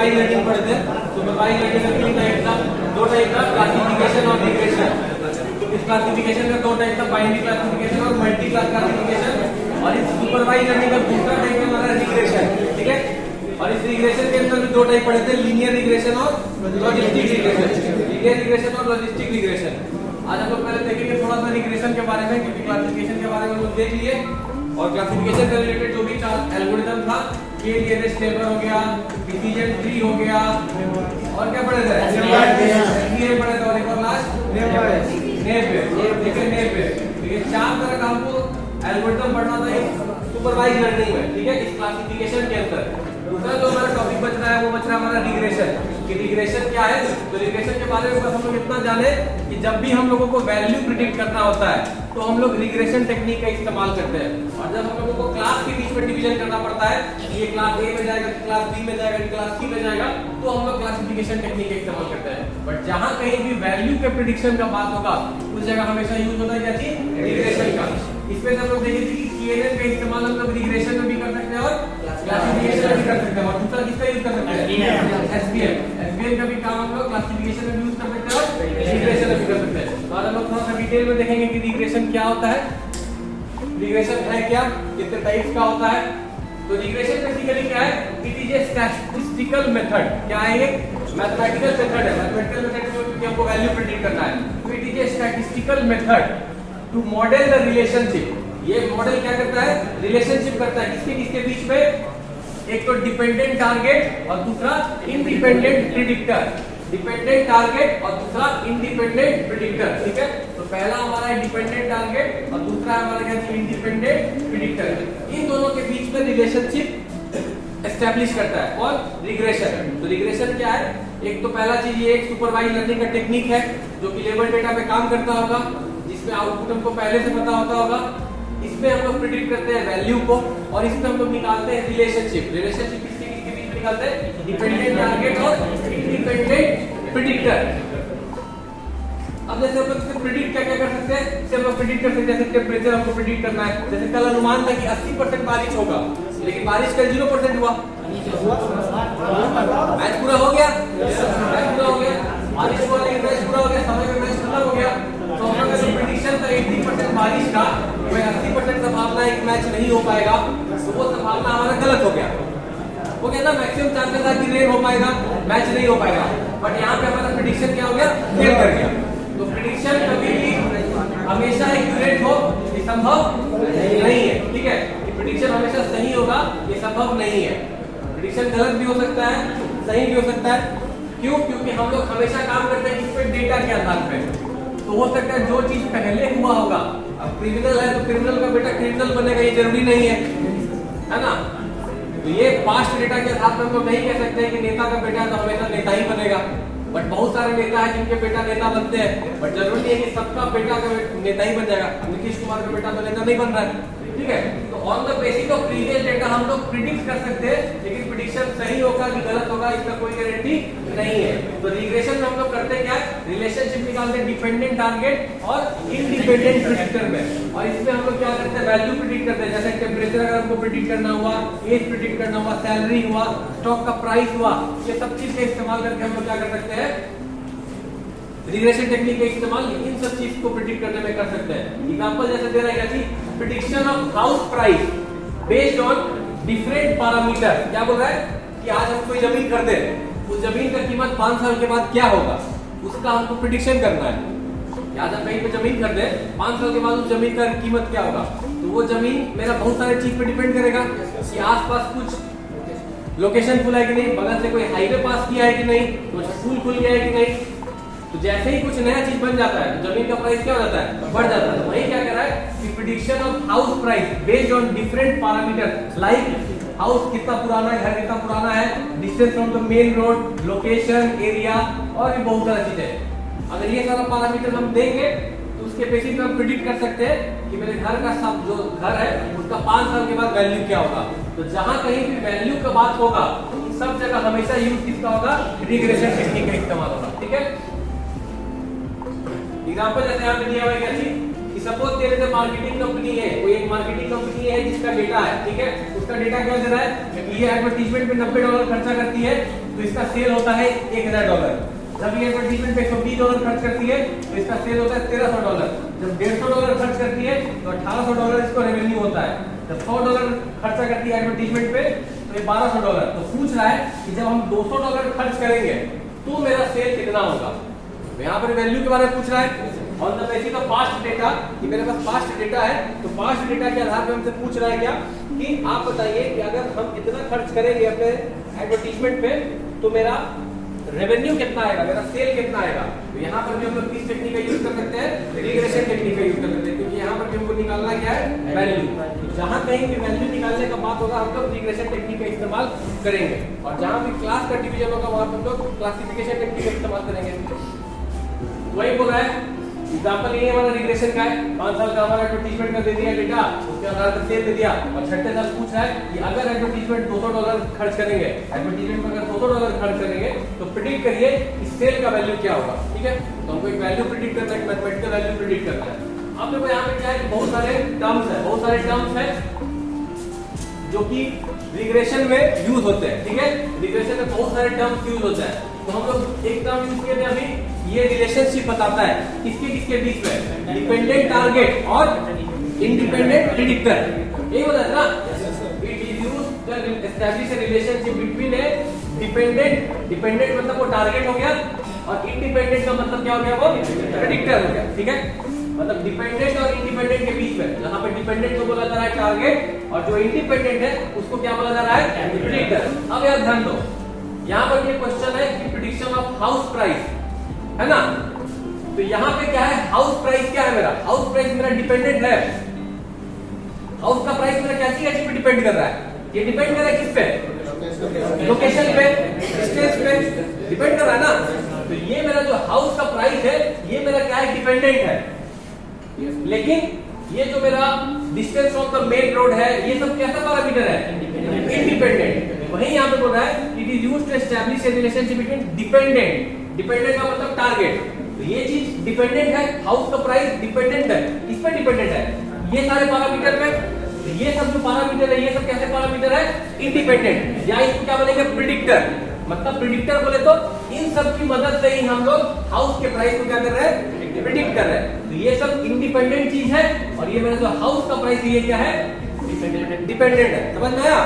Supervise learning पढ़ते हैं। Supervise learning में तीन टाइप का, दो टाइप का क्लासिफिकेशन और रिग्रेशन। इस क्लासिफिकेशन का दो टाइप का, बाइनरी क्लासिफिकेशन और मल्टी क्लास क्लासिफिकेशन। और इस सुपरवाइज लर्निंग का दूसरा टाइप है हमारा रिग्रेशन, ठीक है। और इस रिग्रेशन के अंदर भी दो टाइप पढ़े थे, लीनियर रिग्रेशन और लॉजिस्टिक रिग्रेशन। लीनियर रिग्रेशन और लॉजिस्टिक रिग्रेशन। आज हम लोग पहले देखेंगे थोड़ा सा रिग्रेशन के बारे में, क्योंकि क्लासिफिकेशन के बारे में हम लोग देख लिए। और क्लासिफिकेशन से रिलेटेड जो भी एल्गोरिथम था, के नियरेस्ट नेबर हो गया, डिसीजन ट्री हो गया, और क्या पढ़े थे, एसवीएम पढ़े थे, और एक और लास्ट नेबर, ठीक है, नेबर। ये चार तरह का हमको एल्गोरिथम पढ़ना था सुपरवाइज लर्निंग में, ठीक है, इस क्लासिफिकेशन के अंदर। दूसरा जो हमारा टॉपिक बच रहा है वो बच रहा है हमारा रिग्रेशन। कि रिग्रेशन क्या है? तो रिग्रेशन के बारे में बस हम लोग इतना जाने कि जब भी हम लोगों को वैल्यू प्रिडिक्ट करना होता है तो हम लोग रिग्रेशन टेक्निक का इस्तेमाल करते हैं। और जब हम लोगों को क्लास के बीच में डिवीजन करना पड़ता है, ये क्लास ए में जाएगा, क्लास बी में जाएगा, क्लास सी में जाएगा, तो हम लोग क्लासिफिकेशन टेक्निक का इस्तेमाल करते हैं। बट जहां कहीं भी वैल्यू के प्रिडिक्शन का बात होगा उस जगह हमेशा यूज होता है क्या चीज? रिग्रेशन का। इसमें हम लोग देखेंगे कि केएनएन का इस्तेमाल हम लोग रिग्रेशन में भी कर सकते हैं और क्लासिफिकेशन में भी कर सकते हैं। और दूसरा किसका यूज कर सकते हैं? एसवीएम। एसवीएम का भी काम हम लोग क्लासिफिकेशन में भी यूज कर सकते हैं और रिग्रेशन में भी कर सकते हैं। तो आज हम लोग थोड़ा सा डिटेल में देखेंगे कि रिग्रेशन क्या होता है, रिग्रेशन है क्या, कितने टाइप्स का होता है। तो रिग्रेशन बेसिकली क्या है? It is a statistical method. क्या है ये? मैथमेटिकल मेथड है। मैथमेटिकल मेथड में क्योंकि हमको वैल्यू प्रेडिक्ट करना है, तो it is a statistical method to model the relationship. ये मॉडल क्या करता है? रिलेशनशिप करता है किसके किसके बीच में? एक तो डिपेंडेंट टारगेट और दूसरा इंडिपेंडेंट प्रिडिक्टर। डिपेंडेंट टारगेट और दूसरा इंडिपेंडेंट प्रिडिक्टर, ठीक है। तो पहला हमारा है डिपेंडेंट टारगेट और दूसरा हमारा क्या है? Independent predictor. इन दोनों के बीच में रिलेशनशिप एस्टैब्लिश करता है। और रिग्रेशन, तो रिग्रेशन क्या है? एक तो पहला चीज ये एक सुपरवाइज लर्निंग का टेक्निक है जो कि लेबल डेटा पे काम करता होगा, जिसमें आउटपुट हमको पहले से पता होता होगा। इसमें हम लोग प्रिडिक्ट करते हैं वैल्यू को और इसमें हम लोग निकालते हैं रिलेशनशिप। रिलेशनशिप किसके किसके बीच में निकालते हैं? डिपेंडेंट टारगेट और इंडिपेंडेंट प्रिडिक्टर। अब जैसे हम लोग इससे प्रिडिक्ट क्या क्या कर सकते हैं? इससे हम लोग प्रिडिक्ट कर सकते हैं जैसे टेम्परेचर हमको प्रिडिक्ट करना है। जैसे कल अनुमान था कि 80% बारिश होगा, लेकिन बारिश कल 0% हुआ। मैच पूरा हो गया, मैच पूरा हो गया, बारिश हुआ लेकिन मैच पूरा हो गया, समय में मैच खत्म हो गया। तो हम लोग जो प्रेडिक्शन था 80% बारिश का, वह 80% संभावना है कि मैच नहीं हो पाएगा, तो वो संभावना हमारा गलत हो गया। वो कहता मैक्सिमम चांसेस था कि रेन हो पाएगा, मैच नहीं हो पाएगा। बट यहाँ पे हमारा प्रेडिक्शन क्या हो गया? फेल कर गया। तो प्रेडिक्शन कभी भी हमेशा एक्यूरेट हो ये संभव नहीं है, ठीक है। प्रेडिक्शन हमेशा सही होगा ये संभव नहीं है। प्रेडिक्शन गलत भी हो सकता है, सही भी हो सकता है। क्यों? क्योंकि हम लोग हमेशा काम करते हैं किस पे? डेटा के आधार पे। तो हो सकता है जो चीज पहले हुआ होगा, अब क्रिमिनल है तो क्रिमिनल का बेटा क्रिमिनल बनेगा, ये जरूरी नहीं है ना। तो ये पास्ट डेटा के आधार पर हम लोग नहीं कह सकते कि नेता का बेटा है तो हमेशा नेता ही बनेगा। बट बहुत सारे नेता है जिनके बेटा नेता बनते हैं, बट जरूरी नहीं है कि सबका बेटा का नेता ही बन जाएगा। नीतीश कुमार का बेटा तो नेता नहीं बन रहा है, ठीक है। तो on the basis of previous data हम लोग प्रिडिक्ट कर सकते हैं, लेकिन प्रिडिक्शन सही होगा कि गलत होगा इसका कोई गारंटी नहीं है। तो रिग्रेशन में हम लोग करते क्या है? रिलेशनशिप निकालते हैं डिपेंडेंट टारगेट और इंडिपेंडेंट प्रिडिक्टर में। और इसमें हम लोग क्या करते हैं? वैल्यू प्रिडिक्ट करते हैं। जैसे टेम्परेचर अगर हमको प्रिडिक्ट करना हुआ, एज प्रिडिक्ट करना हुआ, सैलरी हुआ, स्टॉक का प्राइस हुआ, ये सब चीज का इस्तेमाल करके हम लोग क्या कर सकते हैं? रिग्रेशन टेक्निक का इस्तेमाल इन सब चीज को प्रिडिक्ट करने में कर सकते हैं। एग्जांपल जैसे दे रहा है क्या चीज? Prediction of house price based on different parameter. क्या बोल रहा है कि आज हम कोई जमीन खरीदे, उस जमीन का कीमत 5 साल के बाद क्या होगा, उसका हमको प्रिडिक्शन करना है। आज हम कहीं पे जमीन खरीदे, 5 साल के बाद उस जमीन का कीमत क्या होगा। तो वो जमीन मेरा बहुत सारे चीज पे डिपेंड करेगा कि आसपास कुछ लोकेशन खुला है कि नहीं, बगल से कोई हाईवे पास किया है कि नहीं, कुछ स्कूल खुल गया है कि नहीं। तो जैसे ही कुछ नया चीज बन जाता है तो जमीन का प्राइस क्या हो जाता है? बढ़ जाता है। वही क्या कर रहा है कि prediction of house price based on different parameter like house कितना पुराना है, घर कितना पुराना है, distance from the main road, location, area और भी बहुत सारी चीजें। अगर ये सारा पैरामीटर हम देंगे तो उसके बेसिस पे हम प्रिडिक्ट कर सकते हैं कि मेरे घर का सब जो घर है उसका 5 साल के बाद वैल्यू क्या होगा। तो जहां कहीं भी वैल्यू का बात होगा सब जगह हमेशा यूज किसका होगा? रिग्रेशन टेक्निक का इस्तेमाल होगा, ठीक है। एग्जांपल जैसे यहाँ पे दिया हुआ है क्या चीज कि सपोज तेरे से मार्केटिंग कंपनी है, कोई एक मार्केटिंग कंपनी है जिसका डेटा है, ठीक है, उसका डेटा क्या दे रहा है कि ये एडवर्टीजमेंट पे $90 खर्चा करती है तो इसका सेल होता है $1000। जब ये एडवर्टीजमेंट पे $120 खर्च करती है तो इसका सेल होता है $1300। जब $150 खर्च करती है तो $1800 इसको रेवेन्यू होता है। जब $100 खर्चा करती है एडवर्टीजमेंट पे तो ये $1200। तो पूछ रहा है कि जब हम $200 खर्च करेंगे तो मेरा सेल कितना होगा। तो यहाँ पर वैल्यू के बारे में पूछ रहा है on the basis of past data, कि मेरे पास पास्ट डेटा है, तो पास्ट डेटा के आधार पर हमसे पूछ रहा है क्या कि आप बताइए कि अगर हम इतना खर्च करेंगे अपने एडवर्टीजमेंट पे तो मेरा रेवेन्यू कितना आएगा, मेरा सेल कितना आएगा। तो यहाँ पर भी हम लोग किस टेक्निक का यूज कर सकते हैं, रिग्रेशन टेक्निक का यूज कर सकते हैं, क्योंकि यहाँ पर भी हमको निकालना क्या है, वैल्यू। जहाँ कहीं भी वैल्यू निकालने का बात होगा हम लोग रिग्रेशन टेक्निक का इस्तेमाल करेंगे, और जहाँ भी क्लास का डिवीजन होगा वहाँ पर हम लोग क्लासिफिकेशन टेक्निक का इस्तेमाल करेंगे। वही बोल रहा है एग्जाम्पल ये हमारा रिग्रेशन का है, 5 साल का हमारा एडवर्टीजमेंट का दे दिया डेटा, उसके आधार पर सेल दे दिया, और छठे साल पूछ रहा है कि अगर एडवर्टीजमेंट $200 खर्च करेंगे, एडवर्टीजमेंट पर अगर $200 खर्च करेंगे तो प्रिडिक्ट करिए इस सेल का वैल्यू क्या होगा। ठीक है, तो हमको एक वैल्यू प्रिडिक्ट करना है, मैथमेटिकल वैल्यू प्रिडिक्ट करना है। अब देखो यहाँ पे क्या है, बहुत सारे टर्म्स है जो कि रिग्रेशन में यूज होते हैं। ठीक है, रिग्रेशन में बहुत सारे टर्म्स यूज होते हैं, तो हम लोग एक टर्म यूज किए थे अभी, ये रिलेशनशिप बताता है किसके बीच में, डिपेंडेंट टारगेट और इंडिपेंडेंट प्रेडिक्टर। यही होता है ना, it is used to establish a relationship between a dependent मतलब वो टारगेट हो गया, और इंडिपेंडेंट का मतलब क्या हो गया, वो प्रेडिक्टर हो गया। ठीक है, मतलब डिपेंडेंट और इंडिपेंडेंट के बीच में, जहां पे डिपेंडेंट को बोला जा रहा है टारगेट और जो इंडिपेंडेंट है उसको क्या बोला जा रहा है, प्रेडिक्टर। अब यार ध्यान दो, यहाँ पर ये क्वेश्चन है कि प्रेडिक्शन ऑफ हाउस प्राइस है ना, तो यहाँ पे क्या है, हाउस प्राइस क्या है, मेरा हाउस प्राइस मेरा डिपेंडेंट है। हाउस का प्राइस मेरा क्या चीज पे डिपेंड कर रहा है, ये डिपेंड कर रहा है किस पे, लोकेशन पे, डिस्टेंस पे डिपेंड कर रहा है ना। तो ये मेरा जो हाउस का प्राइस है ये मेरा क्या है, डिपेंडेंट है, लेकिन ये जो मेरा distance from the main road है ये सब कैसा पैरामीटर है, इंडिपेंडेंट। वही यहाँ पे बोल रहा है it is used to establish a relationship between dependent का मतलब टारगेट। तो ये चीज डिपेंडेंट है, हाउस का प्राइस डिपेंडेंट है, किस पे डिपेंडेंट है, ये सारे पैरामीटर पे। तो ये सब जो पैरामीटर है ये सब कैसे पैरामीटर है, इंडिपेंडेंट, या इसको क्या बोलेंगे, प्रेडिक्टर। मतलब प्रेडिक्टर बोले तो इन सब की मदद से ही हम लोग हाउस के प्राइस को क्या कर रहे हैं, प्रेडिक्ट कर रहे हैं। तो ये सब इंडिपेंडेंट चीज है, और ये मेरा जो हाउस का प्राइस ये क्या है, डिपेंडेंट है। समझ में आया।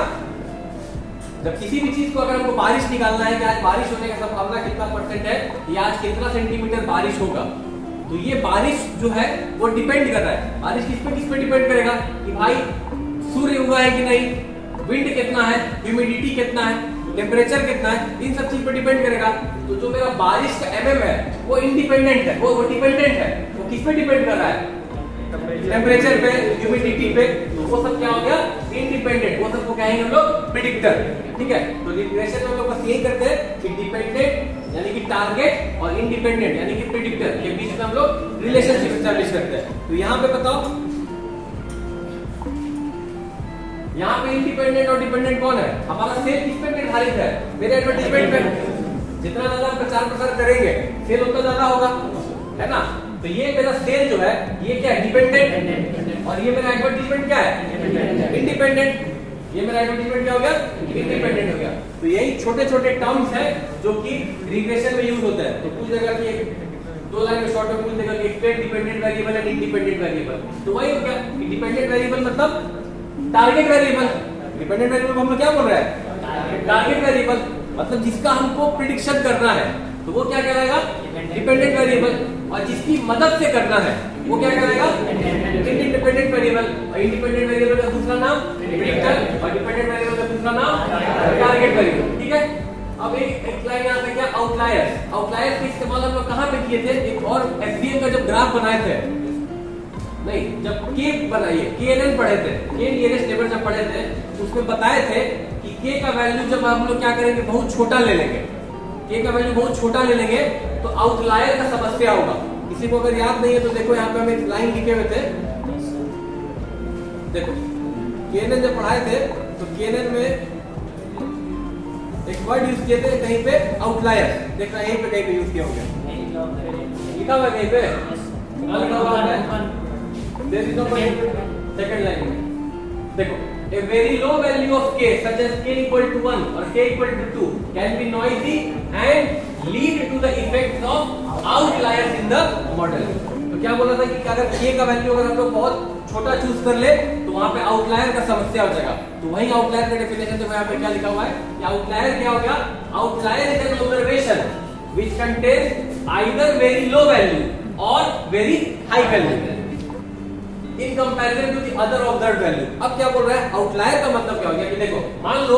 जब किसी भी चीज को अगर हमको बारिश निकालना है कि आज बारिश होने का संभावना कितना % है, या आज कितना सेंटीमीटर बारिश होगा, तो ये बारिश जो है वो डिपेंड कर रहा है। बारिश किस पे डिपेंड करेगा कि भाई सूर्य हुआ है कि नहीं, विंड कितना है, ह्यूमिडिटी कितना है, टेम्परेचर कितना है, इन सब चीज पे डिपेंड करेगा। तो जो मेरा बारिश का mm है वो इंडिपेंडेंट है, वो डिपेंडेंट है, वो किस पे डिपेंड कर रहा है, टेम्परेचर पे, ह्यूमिडिटी पे। तो वो सब क्या हो गया, इंडिपेंडेंट, वो सब को कहेंगे हम लोग प्रेडिक्टर। ठीक है, तो रिग्रेशन में हम लोग बस यही करते हैं कि डिपेंडेंट यानी कि टारगेट और इंडिपेंडेंट यानी कि प्रेडिक्टर के बीच में हम लोग रिलेशनशिप एस्टैब्लिश करते हैं। तो यहाँ पे बताओ, यहाँ पे इंडिपेंडेंट और डिपेंडेंट कौन है, हमारा सेल किस पे निर्धारित है, मेरे एडवर्टाइजमेंट पे। जितना ज्यादा प्रचार प्रसार करेंगे सेल उतना ज्यादा होगा, है ना। तो ये मेरा सेल जो है ये क्या है, डिपेंडेंट, और ये मेरा एडवर्टाइजमेंट क्या है, इंडिपेंडेंट। ये मेरा एडवर्टाइजमेंट क्या हो गया, इंडिपेंडेंट हो गया। तो यही छोटे छोटे टर्म्स है जो कि रिग्रेशन में यूज होता है। तो पूछ देगा कि 2 लाइन में शॉर्ट में पूछ देगा कि explain dependent variable and independent variable. तो वही हो गया कि डिपेंडेंट वेरिएबल मतलब टारगेट वेरिएबल, डिपेंडेंट वेरिएबल हम लोग क्या बोल रहे हैं, टारगेट वेरिएबल, मतलब जिसका हमको प्रिडिक्शन करना है तो वो क्या करेगा, डिपेंडेंट वेरिएबल, और जिसकी मदद से करना है वो क्या करेगा, इंडिपेंडेंट वेरिएबल। और इंडिपेंडेंट वेरिएबल का दूसरा नाम प्रेडिक्टर, और डिपेंडेंट वेरिएबल का दूसरा नाम टारगेट वेरिएबल। ठीक है, अब एक लाइन यहाँ पे क्या, आउटलायर्स। आउटलायर्स का इस्तेमाल हम लोग कहाँ पे किए थे, एक और एसवीएम का जब ग्राफ बनाए थे, नहीं जब के बनाइए, KNN पढ़े थे, के नियरेस्ट नेबर जब पढ़े थे, उसमें बताए थे कि के का वैल्यू जब हम लोग क्या करेंगे, बहुत छोटा ले लेंगे, के का वैल्यू बहुत छोटा ले लेंगे तो आउटलायर का समस्या होगा। किसी को अगर याद नहीं है तो देखो यहाँ पे हम एक लाइन लिखे हुए थे, देखो KNN जब पढ़ाए थे तो KNN में एक वर्ड यूज किए थे कहीं पे, आउटलायर। देखना यहीं पे कहीं पे यूज किया होगा, लिखा हुआ कहीं पे, लिखा हुआ है there is no point. Second line में देखो, a very low value of k such as k equal to 1 or k equal to 2 can be noisy and lead to the effects of outliers in the model। तो क्या बोला था कि अगर k का value अगर हम लोग बहुत छोटा चूज कर ले तो वहां पे आउटलायर का समस्या हो जाएगा। तो वही आउटलायर का डेफिनेशन देखो यहाँ पे क्या लिखा हुआ है कि आउटलायर क्या हो गया, outlier is an observation which contains either very low value और very high value in comparison to the other observed value. अब क्या बोल रहा है, आउटलायर का मतलब क्या हो गया कि देखो मान लो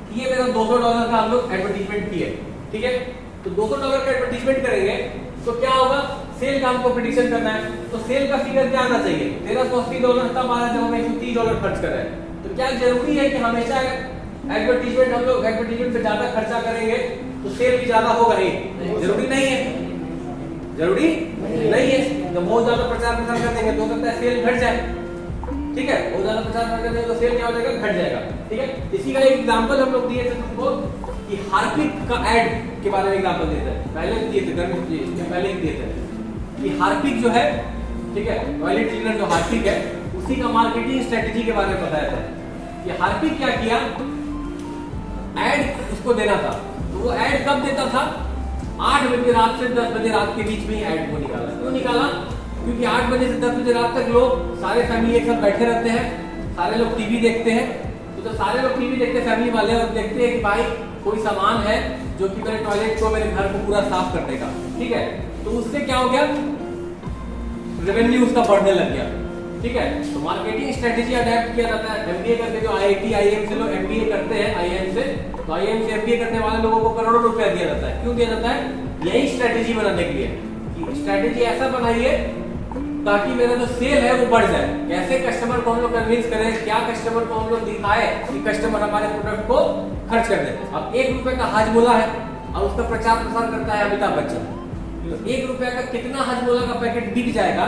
कि ये मेरा $200 का हम लोग एडवर्टाइजमेंट किए, ठीक है, तो $200 का एडवर्टाइजमेंट करेंगे तो क्या होगा, सेल का हमको प्रेडिक्शन करना है, तो सेल का फिगर क्या आना चाहिए, $1380 तब आ रहा है जब हम $130 खर्च कर रहे हैं। तो क्या जरूरी है कि हमेशा एडवर्टाइजमेंट हम लोग एडवर्टाइजमेंट पे ज्यादा खर्चा करेंगे तो सेल भी ज्यादा होगा ही? जरूरी नहीं है, जरूरी नहीं है। तो बहुत ज्यादा प्रचार प्रसार कर देंगे तो हो सकता है सेल घट जाए, ठीक है, बहुत ज्यादा प्रचार प्रसार कर देंगे तो सेल क्या हो जाएगा, घट जाएगा, ठीक है। इसी का एक एग्जांपल हम लोग दिए थे तुमको कि हार्पिक का एड के बारे में एग्जांपल दिए थे, पहले दिए थे, गर्मी पहले दिए थे कि हार्पिक जो है, ठीक है, टॉयलेट क्लीनर जो हार्पिक है उसी का मार्केटिंग स्ट्रेटेजी के बारे में बताया था कि हार्पिक क्या किया, एड उसको देना था, तो वो एड कब देता था, 8 बजे रात से 10 बजे रात के बीच में ही एड को निकाला। क्यों निकाला, क्योंकि 8 बजे से 10 बजे रात तक लोग सारे फैमिली एक साथ बैठे रहते हैं, सारे लोग टीवी देखते हैं, तो जब सारे लोग टीवी देखते हैं फैमिली वाले और देखते हैं कि भाई कोई सामान है जो कि मेरे टॉयलेट को, मेरे घर को पूरा साफ कर देगा, ठीक है, तो उससे क्या हो गया, रेवेन्यू उसका बढ़ने लग गया, ठीक है। तो मार्केटिंग स्ट्रेटेजी अडेप्ट किया जाता है। एमबीए करके जो आईआईटी आईएम से लोग एमबीए करते हैं, आईएम से, तो आईएम से एमबीए करने वाले लोगों को करोड़ों रुपया दिया जाता है। क्यों दिया जाता है, यही स्ट्रेटेजी बनाने के लिए कि स्ट्रेटेजी ऐसा बनाइए ताकि मेरा जो सेल है वो बढ़ जाए। कैसे कस्टमर को हम लोग कन्विंस करें, क्या कस्टमर को हम लोग दिखाए कि कस्टमर हमारे प्रोडक्ट को खर्च कर दे। अब ₹1 का हाजमोला है और उसका प्रचार प्रसार करता है अमिताभ बच्चन, तो ₹1 का कितना हाजमोला का पैकेट बिक जाएगा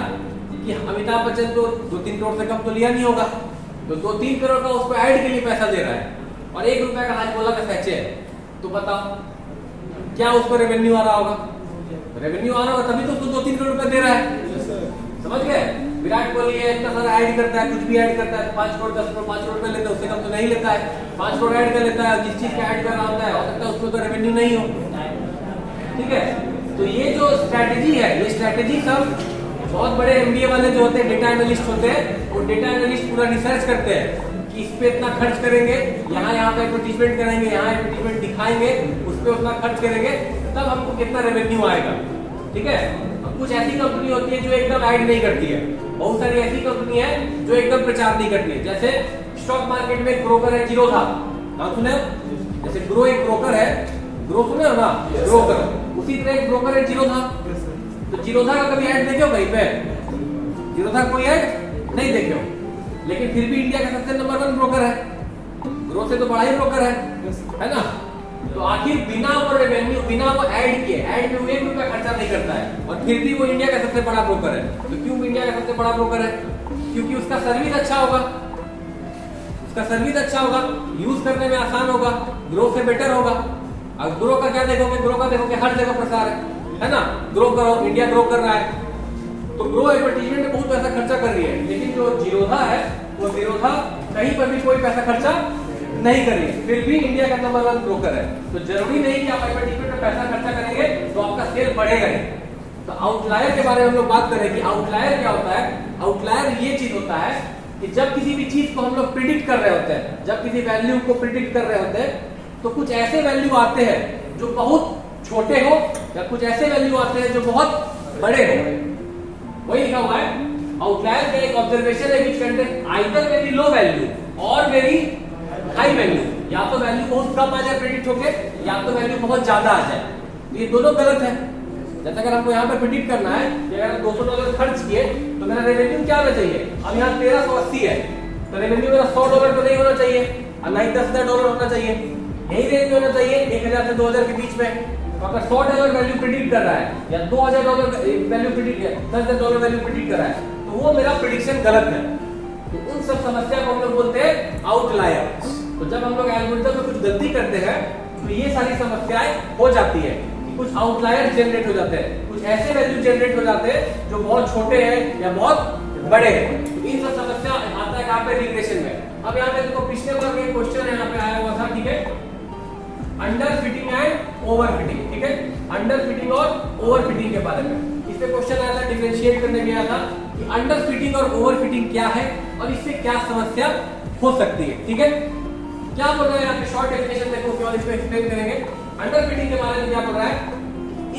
कि अमिताभ बच्चन को 2-3 करोड़ से कम तो लिया नहीं होगा, तो 2-3 करोड़ का उसको ऐड के लिए पैसा दे रहा है और ₹1 का हाजमोला का सैचे है, तो बताओ क्या उसको रेवेन्यू आ रहा होगा, रेवेन्यू आ रहा होगा तभी तो उसको 2-3 करोड़ रुपए दे रहा है, समझ गए। विराट कोहली है, इतना सारा ऐड करता है, कुछ भी ऐड करता है, 5 करोड़ 10 करोड़ 5 करोड़ रुपए लेता है, उससे कम तो नहीं लेता है, 5 करोड़ ऐड कर लेता है, जिस चीज का ऐड कर रहा होता है हो सकता है उसको तो रेवेन्यू नहीं हो, ठीक है। तो ये जो स्ट्रेटेजी है, ये स्ट्रेटेजी सब बहुत बड़े एमबीए वाले जो होते हैं, डेटा एनालिस्ट होते हैं, वो डेटा एनालिस्ट पूरा रिसर्च करते हैं कि इस पे इतना खर्च करेंगे, यहाँ पे एडवर्टाइजमेंट करेंगे, यहाँ एडवर्टाइजमेंट दिखाएंगे, उस पे उतना खर्च करेंगे, तब हमको कितना रेवेन्यू आएगा, ठीक है। कुछ ऐसी कंपनी होती है जो एकदम ऐड नहीं करती है, बहुत सारी ऐसी कंपनी है जो एकदम प्रचार नहीं करती है। जैसे स्टॉक मार्केट में एक ब्रोकर है जीरोधा, नाम सुने, जैसे ग्रो एक ब्रोकर है, ग्रो सुने हो ना, ब्रोकर, उसी तरह एक ब्रोकर है जीरोधा। तो जीरोधा का कभी ऐड देखे हो कहीं पे, जीरोधा कोई ऐड नहीं देखे हो, लेकिन फिर भी इंडिया का सबसे नंबर 1 ब्रोकर है, ग्रो से तो बड़ा ही ब्रोकर है ना। तो आखिर बिना वो रेवेन्यू, बिना वो ऐड किए, ऐड में ₹1 खर्चा नहीं करता है और फिर भी वो इंडिया का सबसे बड़ा ब्रोकर है। तो क्यों इंडिया का सबसे बड़ा ब्रोकर है, क्योंकि उसका सर्विस अच्छा होगा, उसका सर्विस अच्छा होगा, यूज करने में आसान होगा, ग्रो से बेटर होगा। अब ग्रो का क्या देखोगे, ग्रो का देखोगे हर जगह प्रसार है ना, ग्रो करो, इंडिया ग्रो कर रहा है, तो ग्रो एडवर्टाइजमेंट में बहुत पैसा खर्चा कर रही है, लेकिन जो जीरोधा है वो जीरोधा कहीं पर भी कोई पैसा खर्चा नहीं कर रही है, फिर भी इंडिया का नंबर 1 ब्रोकर है। तो जरूरी नहीं कि आप एडवर्टाइजमेंट में पैसा खर्चा करेंगे तो आपका सेल बढ़ेगा ही। तो आउटलायर के बारे में हम लोग बात करें कि आउटलायर क्या होता है। आउटलायर ये चीज होता है कि जब किसी भी चीज को हम लोग प्रिडिक्ट कर रहे होते हैं, जब किसी वैल्यू को प्रिडिक्ट कर रहे होते हैं, तो कुछ ऐसे वैल्यू आते हैं जो बहुत छोटे हो या कुछ ऐसे वैल्यू आते हैं जो बहुत बड़े हो, वही लिखा हुआ है। आउटलायर का एक ऑब्जर्वेशन है which contain either very low value और वेरी हाई वैल्यू, या तो वैल्यू बहुत कम आ जाए प्रिडिक्ट होके, या तो वैल्यू बहुत ज्यादा आ जाए, तो ये दोनों गलत है। जैसे अगर हमको यहाँ पे प्रिडिक्ट करना है कि अगर $200 खर्च किए तो मेरा रेवेन्यू क्या होना चाहिए, अब यहाँ 1380 है तो रेवेन्यू मेरा $100 तो नहीं होना चाहिए और ना ही $10,000 होना चाहिए, यही रेंज होना चाहिए 1000 से 2000 के बीच में। तो अगर $100 वैल्यू प्रिडिक्ट कर रहा है या $2000 वैल्यू प्रिडिक्ट, $10,000 वैल्यू प्रिडिक्ट कर रहा है, तो वो मेरा प्रिडिक्शन गलत है। तो उन सब समस्या को हम लोग बोलते हैं आउटलायर। तो जब हम लोग एल्गोरिथम में कुछ गलती करते हैं तो ये सारी समस्याएं हो जाती है। कुछ आउटलायर जनरेट हो जाते हैं, कुछ ऐसे वैल्यू जनरेट हो जाते हैं जो बहुत छोटे हैं या बहुत बड़े हैं। तो इन सब समस्या आता है यहाँ पे रिग्रेशन में। अब यहाँ पे देखो पिछले बार में क्वेश्चन यहाँ पे आया हुआ था, ठीक है, under fitting and over fitting, ठीक है, अंडर फिटिंग और ओवर फिटिंग के बारे में इस पे क्वेश्चन आया था, डिफरेंशिएट करने गया था कि अंडर फिटिंग और ओवर फिटिंग क्या है और इससे क्या समस्या हो सकती है, ठीक है। क्या बोल रहा है यहाँ पे शॉर्ट डेफिनेशन देखो, क्या इसको एक्सप्लेन करेंगे। अंडर फिटिंग के बारे में क्या बोल रहा है,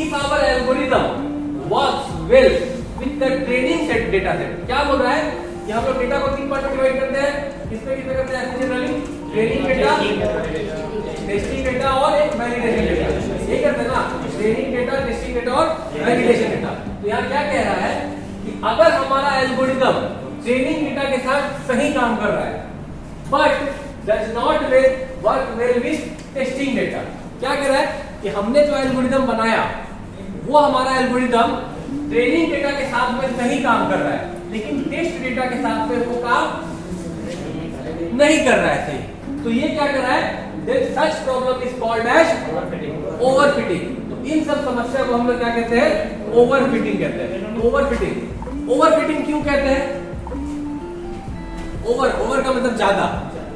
if our algorithm works well with the training set data set. क्या बोल रहा है कि हम लोग डेटा को तीन पार्ट में डिवाइड करते हैं, किसमें किसमें करते हैं generally, training data, testing data और एक वैलिडेशन डेटा, यही करते हैं ना, ट्रेनिंग डेटा, टेस्टिंग डेटा और वैलिडेशन डेटा। तो यहाँ क्या कह रहा है कि अगर हमारा एल्गोरिथम ट्रेनिंग डेटा के साथ सही काम कर रहा है but does not work well with testing data, क्या कह रहा है कि हमने जो एल्गोरिथम बनाया वो हमारा एल्गोरिथम ट्रेनिंग डेटा के साथ में सही काम कर रहा है लेकिन टेस्ट डेटा के साथ में वो काम नहीं कर रहा है सही। तो ये क्या कर रहा है, then such problem is called as overfitting। तो इन सब समस्या को हम लोग क्या कहते हैं, ओवरफिटिंग कहते हैं। ओवरफिटिंग, ओवरफिटिंग क्यों कहते हैं, ओवर का मतलब ज्यादा,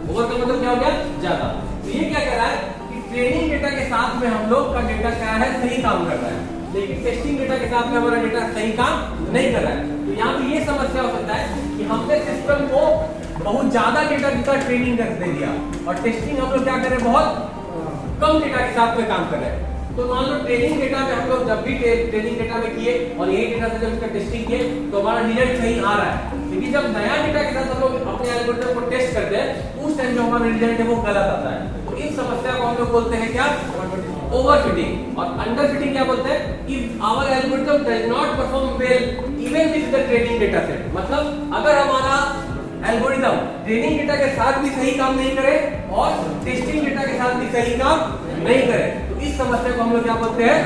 ओवर का मतलब क्या हो गया, ज्यादा। तो ये क्या कह रहा है कि ट्रेनिंग डेटा के साथ में हम लोग का डेटा क्या है, सही काम कर रहा है लेकिन टेस्टिंग डेटा के साथ में हमारा डेटा सही काम नहीं कर रहा है। तो यहाँ पे ये समस्या हो सकता है कि हमने सिस्टम को बहुत ज्यादा डेटा के साथ ट्रेनिंग कर दे दिया और टेस्टिंग हम लोग क्या कर रहे हैं, बहुत कम डेटा के साथ में काम कर रहे हैं। तो मान लो ट्रेनिंग डेटा में हम लोग जब भी ट्रेनिंग डेटा में किए और यही डेटा से जब इसका टेस्टिंग किए तो हमारा रिजल्ट सही आ रहा है, लेकिन जब नया डेटा के साथ हम लोग अपने एल्गोरिथम को टेस्ट करते हैं उस टाइम जो हमारा रिजल्ट है वो गलत आता है। तो इस समस्या को हम लोग बोलते हैं क्या, ओवरफिटिंग। और अंडरफिटिंग क्या बोलते हैं, if our algorithm does not perform well even with the training data set. मतलब अगर हमारा एल्गोरिथम ट्रेनिंग डेटा के साथ भी सही काम नहीं करे और टेस्टिंग डेटा के साथ भी सही काम नहीं करे तो इस समस्या को हम लोग क्या बोलते हैं,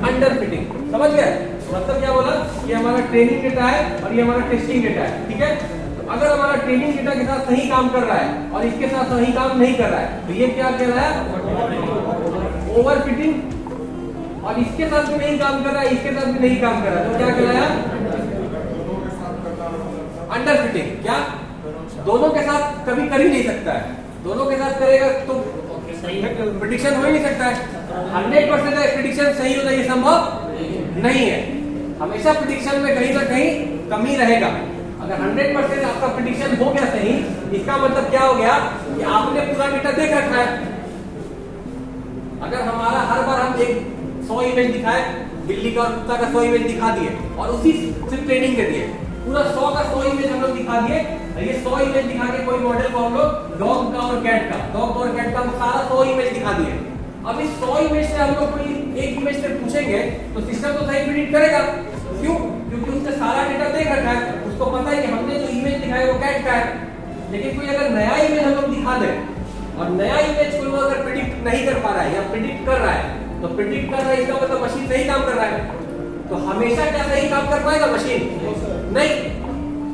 अंडरफिटिंग। समझ गए, मतलब क्या बोला, ये हमारा ट्रेनिंग डेटा है और ये हमारा टेस्टिंग डेटा है, ठीक है। तो अगर हमारा ट्रेनिंग डेटा के साथ सही काम कर रहा है और इसके साथ सही काम नहीं कर रहा है तो ये क्या कह रहा है, ओवरफिटिंग। और इसके साथ भी नहीं काम कर रहा है, इसके साथ भी नहीं काम कर रहा है तो क्या कहलाया, अंडरफिटिंग। क्या दोनों के साथ कभी कर ही नहीं सकता है, दोनों के साथ करेगा तो प्रेडिक्शन हो ही नहीं सकता है। 100% प्रेडिक्शन सही होना ये संभव नहीं है, हमेशा प्रेडिक्शन में कहीं ना कहीं कमी रहेगा। अगर 100% आपका प्रेडिक्शन हो गया सही, इसका मतलब क्या हो गया कि आपने पूरा डेटा देख रखा है। अगर हमारा हर बार हम एक 100 इमेज दिखाए, बिल्ली का और कुत्ता का 100 इमेज दिखा दिए और उसी से ट्रेनिंग कर दिए, पूरा 100 का 100 इमेज हम लोग दिखा दिए, ये 100 इमेज दिखा के कोई मॉडल को हम लोग डॉग का और कैट का, डॉग और कैट का सारा 100 इमेज दिखा दिए। अब इस 100 इमेज से हम लोग कोई एक इमेज से पूछेंगे तो सिस्टम तो सही प्रेडिक्ट करेगा, क्यों, क्योंकि उसने सारा डेटा देख रखा है, उसको पता है कि हमने जो इमेज दिखाया वो कैट का है। लेकिन कोई अगर नया इमेज हम लोग दिखा दे और नया इमेज कोई अगर प्रेडिक्ट नहीं कर पा रहा है या प्रेडिक्ट कर रहा है, तो प्रेडिक्ट कर रहा है इसका मतलब मशीन सही काम कर रहा है। तो हमेशा क्या सही काम कर पाएगा मशीन, नहीं।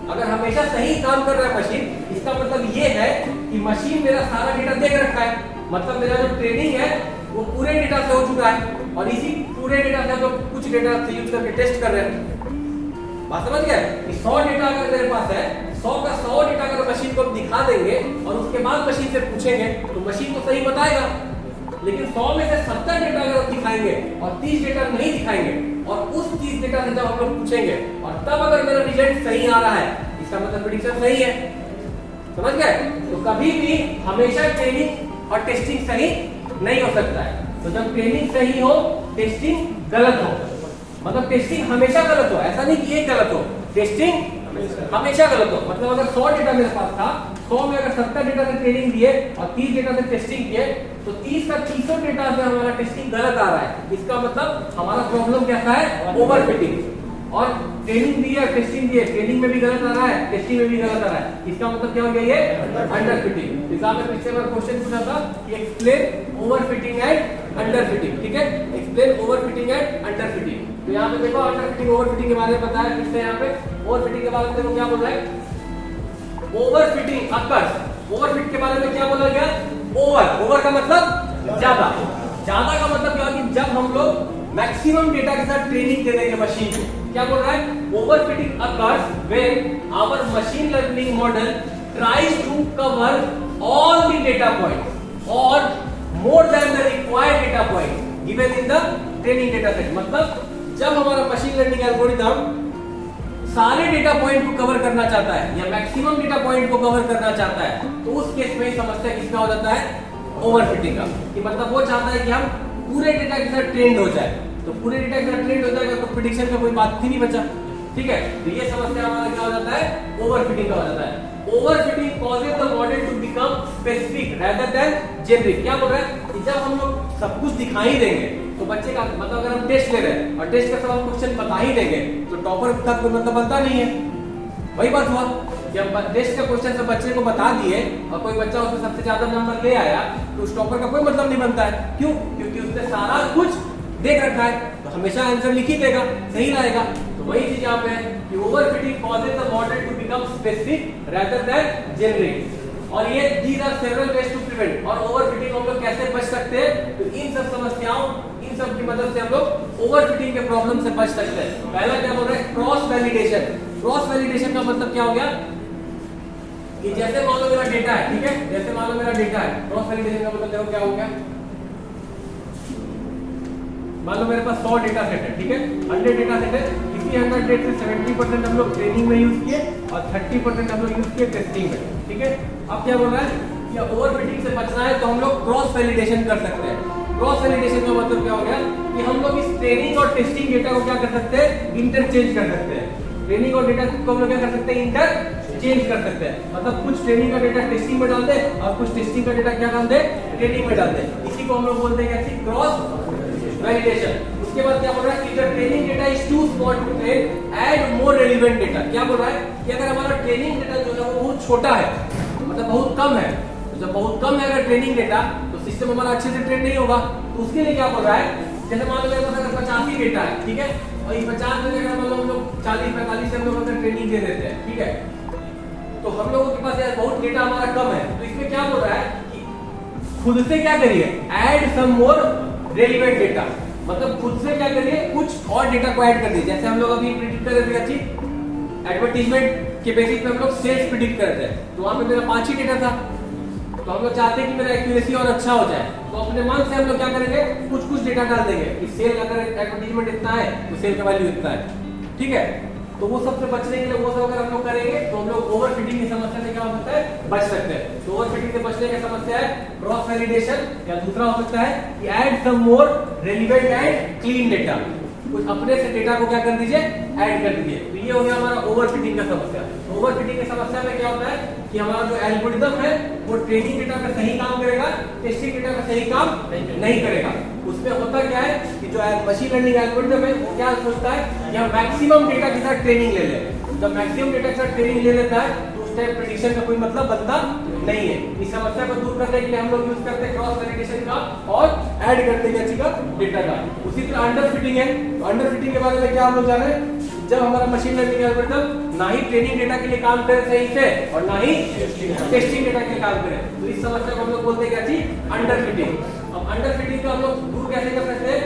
अगर हमेशा सही काम कर रहा है मशीन, इसका मतलब ये है कि मशीन मेरा सारा डेटा देख रखा है, मतलब मेरा जो ट्रेनिंग है वो पूरे डेटा से हो चुका है और इसी पूरे डेटा से हम लोग कुछ डेटा से यूज करके टेस्ट कर रहे हैं। बात समझ गए, 100 डेटा अगर मेरे पास है, 100 का 100 डेटा अगर मशीन को दिखा देंगे और उसके बाद मशीन से पूछेंगे तो मशीन तो सही बताएगा। लेकिन 100 में से 70 डेटा अगर दिखाएंगे और 30 डेटा नहीं दिखाएंगे और उस 30 डेटा से जब हम लोग पूछेंगे और तब अगर मेरा रिजल्ट सही आ रहा है, इसका मतलब प्रेडिक्शन सही है। समझ गए, तो कभी भी हमेशा ट्रेनिंग और टेस्टिंग सही नहीं हो सकता है। तो जब ट्रेनिंग सही हो, टेस्टिंग गलत हो, मतलब टेस्टिंग हमेशा गलत हो, ऐसा नहीं कि ये गलत हो, टेस्टिंग हमेशा गलत हो। मतलब अगर 100 डेटा मेरे पास था, 100 में अगर 70 डेटा से ट्रेनिंग दिए और 30 डेटा से टेस्टिंग किए तो 30 का 300 डेटा से हमारा टेस्टिंग गलत आ रहा है। इसका मतलब हमारा प्रॉब्लम कैसा है, ओवरफिटिंग। और ट्रेनिंग दी है, टेस्टिंग दी है, ट्रेनिंग में भी गलत आ रहा है, टेस्टिंग में भी गलत आ रहा है, इसका मतलब क्या हो गया, ये अंडरफिटिंग। एग्जाम में पिछले बार क्वेश्चन पूछा था कि एक्सप्लेन ओवरफिटिंग एंड अंडरफिटिंग, ठीक है, एक्सप्लेन ओवरफिटिंग एंड अंडरफिटिंग। तो यहाँ पे देखो अंडरफिटिंग ओवरफिटिंग के बारे में बताया, फिर से यहाँ पे ओवरफिटिंग के बारे में देखो क्या बोल रहा है, ओवरफिटिंग अकर्स। ओवरफिट के बारे में क्या बोला गया, ओवर, ओवर का मतलब ज्यादा, ज्यादा का मतलब क्या कि जब हम लोग मैक्सिमम डेटा के साथ ट्रेनिंग दे देंगे मशीन को। क्या बोल रहा है? Overfitting occurs when our machine learning model tries to cover all the data point और more than the required data point given in the training data set. मतलब जब हमारा मशीन लर्निंग एल्गोरिथम सारे डेटा पॉइंट को cover करना चाहता है या मैक्सिमम डेटा पॉइंट को कवर करना चाहता है, तो उस केस में समस्या किसका हो जाता है? ओवरफिटिंग का। कि मतलब वो चाहता है कि हम पूरे डेटा के साथ ट्रेंड हो जाए, तो पूरे डेटा के साथ ट्रेंड हो जाएगा तो प्रेडिक्शन का कोई बात ही नहीं बचा। ठीक है, तो ये समस्या हमारा क्या हो जाता है? ओवरफिटिंग का हो जाता है। Overfitting causes the model to become specific rather than generic. क्या बोल रहा है कि जब हम लोग सब कुछ दिखा ही देंगे तो बच्चे का मतलब अगर हम टेस्ट ले रहे हैं और टेस्ट का सब हम क्वेश्चन बता ही देंगे तो टॉपर तक कोई मतलब बनता नहीं है। वही बात हुआ, जब टेस्ट का क्वेश्चन सब बच्चे को बता दिए और कोई बच्चा उसमें सबसे ज्यादा नंबर ले आया तो उस टॉपर का कोई मतलब नहीं बनता है। क्यों? क्योंकि उसने सारा कुछ देख रखा है, तो हमेशा आंसर लिख ही देगा, सही रहेगा। तो वही चीज यहाँ पे है कि overfitting causes the model to become specific rather than generic. और ये these are several ways to prevent. और ओवरफिटिंग हम लोग कैसे बच सकते हैं? तो इन सब समस्याओं, इन सब की मदद से हम लोग ओवरफिटिंग के प्रॉब्लम से बच सकते हैं। पहला क्या बोल रहे हैं? Cross validation. क्रॉस वैलिडेशन का मतलब क्या हो गया कि जैसे मान लो मेरा डेटा है, ठीक है, जैसे मान लो मेरा डेटा है, क्रॉस वैलिडेशन का मतलब देखो क्या हो गया। मान लो मेरे पास 100 डेटा सेट है, ठीक है, 100 डेटा सेट है। इसी 100 डेटा से 70% हम लोग ट्रेनिंग में यूज किए और 30% हम लोग यूज किए टेस्टिंग में। ठीक है, अब क्या बोल रहा है कि ओवरफिटिंग से बचना है तो हम लोग क्रॉस वैलिडेशन कर सकते हैं। क्रॉस वैलिडेशन का मतलब क्या हो गया कि हम लोग इस ट्रेनिंग और टेस्टिंग डेटा को क्या कर सकते हैं? इंटरचेंज कर सकते हैं। ट्रेनिंग और डेटा को हम लोग क्या कर सकते हैं? इंटरचेंज कर सकते हैं। मतलब कुछ ट्रेनिंग का डेटा टेस्टिंग में डाल दे और कुछ टेस्टिंग का डेटा क्या डाल दे? ट्रेनिंग में डाल दे। इसी को हम लोग बोलते हैं क्या? Cross validation. उसके बाद क्या बोल रहा है कि the training data is too small to train add more relevant data. क्या बोल रहा है कि अगर हमारा ट्रेनिंग डेटा जो है वो बहुत छोटा है, मतलब बहुत कम है, तो जब बहुत कम है अगर ट्रेनिंग डेटा तो सिस्टम हमारा अच्छे से ट्रेन नहीं होगा। तो उसके लिए क्या बोल रहा है, जैसे मान लो मेरे पास अगर 50 ही डेटा है, ठीक है, और ये 50 में अगर हम लोग 40-45 से हम लोग अगर ट्रेनिंग दे देते हैं, ठीक है, तो हम लोगों के पास यार बहुत डेटा हमारा कम है। तो इसमें क्या बोल रहा है कि खुद से क्या करिए? Add some more relevant data. मतलब खुद से क्या करिए? कुछ और डेटा को ऐड कर दीजिए। जैसे हम लोग अभी प्रिडिक्ट कर रहे थे एडवर्टीजमेंट के बेसिस पे हम लोग सेल्स प्रिडिक्ट करते हैं, तो वहां पे मेरा 5 ही डेटा था। तो हम लोग चाहते हैं कि मेरा एक्यूरेसी और अच्छा हो जाए, तो अपने मन से हम लोग क्या करेंगे? कुछ डेटा डाल देंगे कि सेल अगर एडवर्टीजमेंट इतना है तो सेल का वैल्यू इतना है। ठीक है, तो वो सबसे बचने के लिए वो सब अगर हम लोग करेंगे तो हम लोग ओवरफिटिंग की समस्या से क्या हो सकता है? बच सकते हैं। तो ओवरफिटिंग से बचने की समस्या है क्रॉस वैलिडेशन, या दूसरा हो सकता है कि add some more relevant and clean data. कुछ अपने से डेटा को क्या कर दीजिए? ऐड कर दीजिए। तो ये हो गया हमारा ओवरफिटिंग का समस्या। ओवरफिटिंग की समस्या में क्या होता है कि हमारा जो एल्गोरिथम है वो ट्रेनिंग डेटा पे सही काम करेगा, टेस्टिंग डेटा पे सही काम नहीं करेगा। उसमें होता क्या है कि जो मशीन लर्निंग एल्गोरिथम है वो क्या सोचता है कि हम मैक्सिमम डेटा के साथ ट्रेनिंग ले लें। जब मैक्सिमम डेटा के साथ ट्रेनिंग ले लेता है तो उस टाइम प्रेडिक्शन का कोई मतलब बनता नहीं है। इस समस्या को दूर करने के लिए हम लोग यूज करते हैं क्रॉस वैलिडेशन का और ऐड करते हैं किसी का डेटा का। उसी तरह अंडर फिटिंग है। तो अंडर फिटिंग के बारे में क्या हम लोग जान रहे हैं? जब हमारा मशीन लर्निंग एल्गोरिथम ना ही ट्रेनिंग डेटा के लिए काम करे सही से और ना ही टेस्टिंग डेटा के लिए काम करे, तो इस समस्या को हम लोग बोलते हैं क्या चीज? Under fitting. अब अंडर फिटिंग को हम लोग दूर कैसे कर सकते हैं?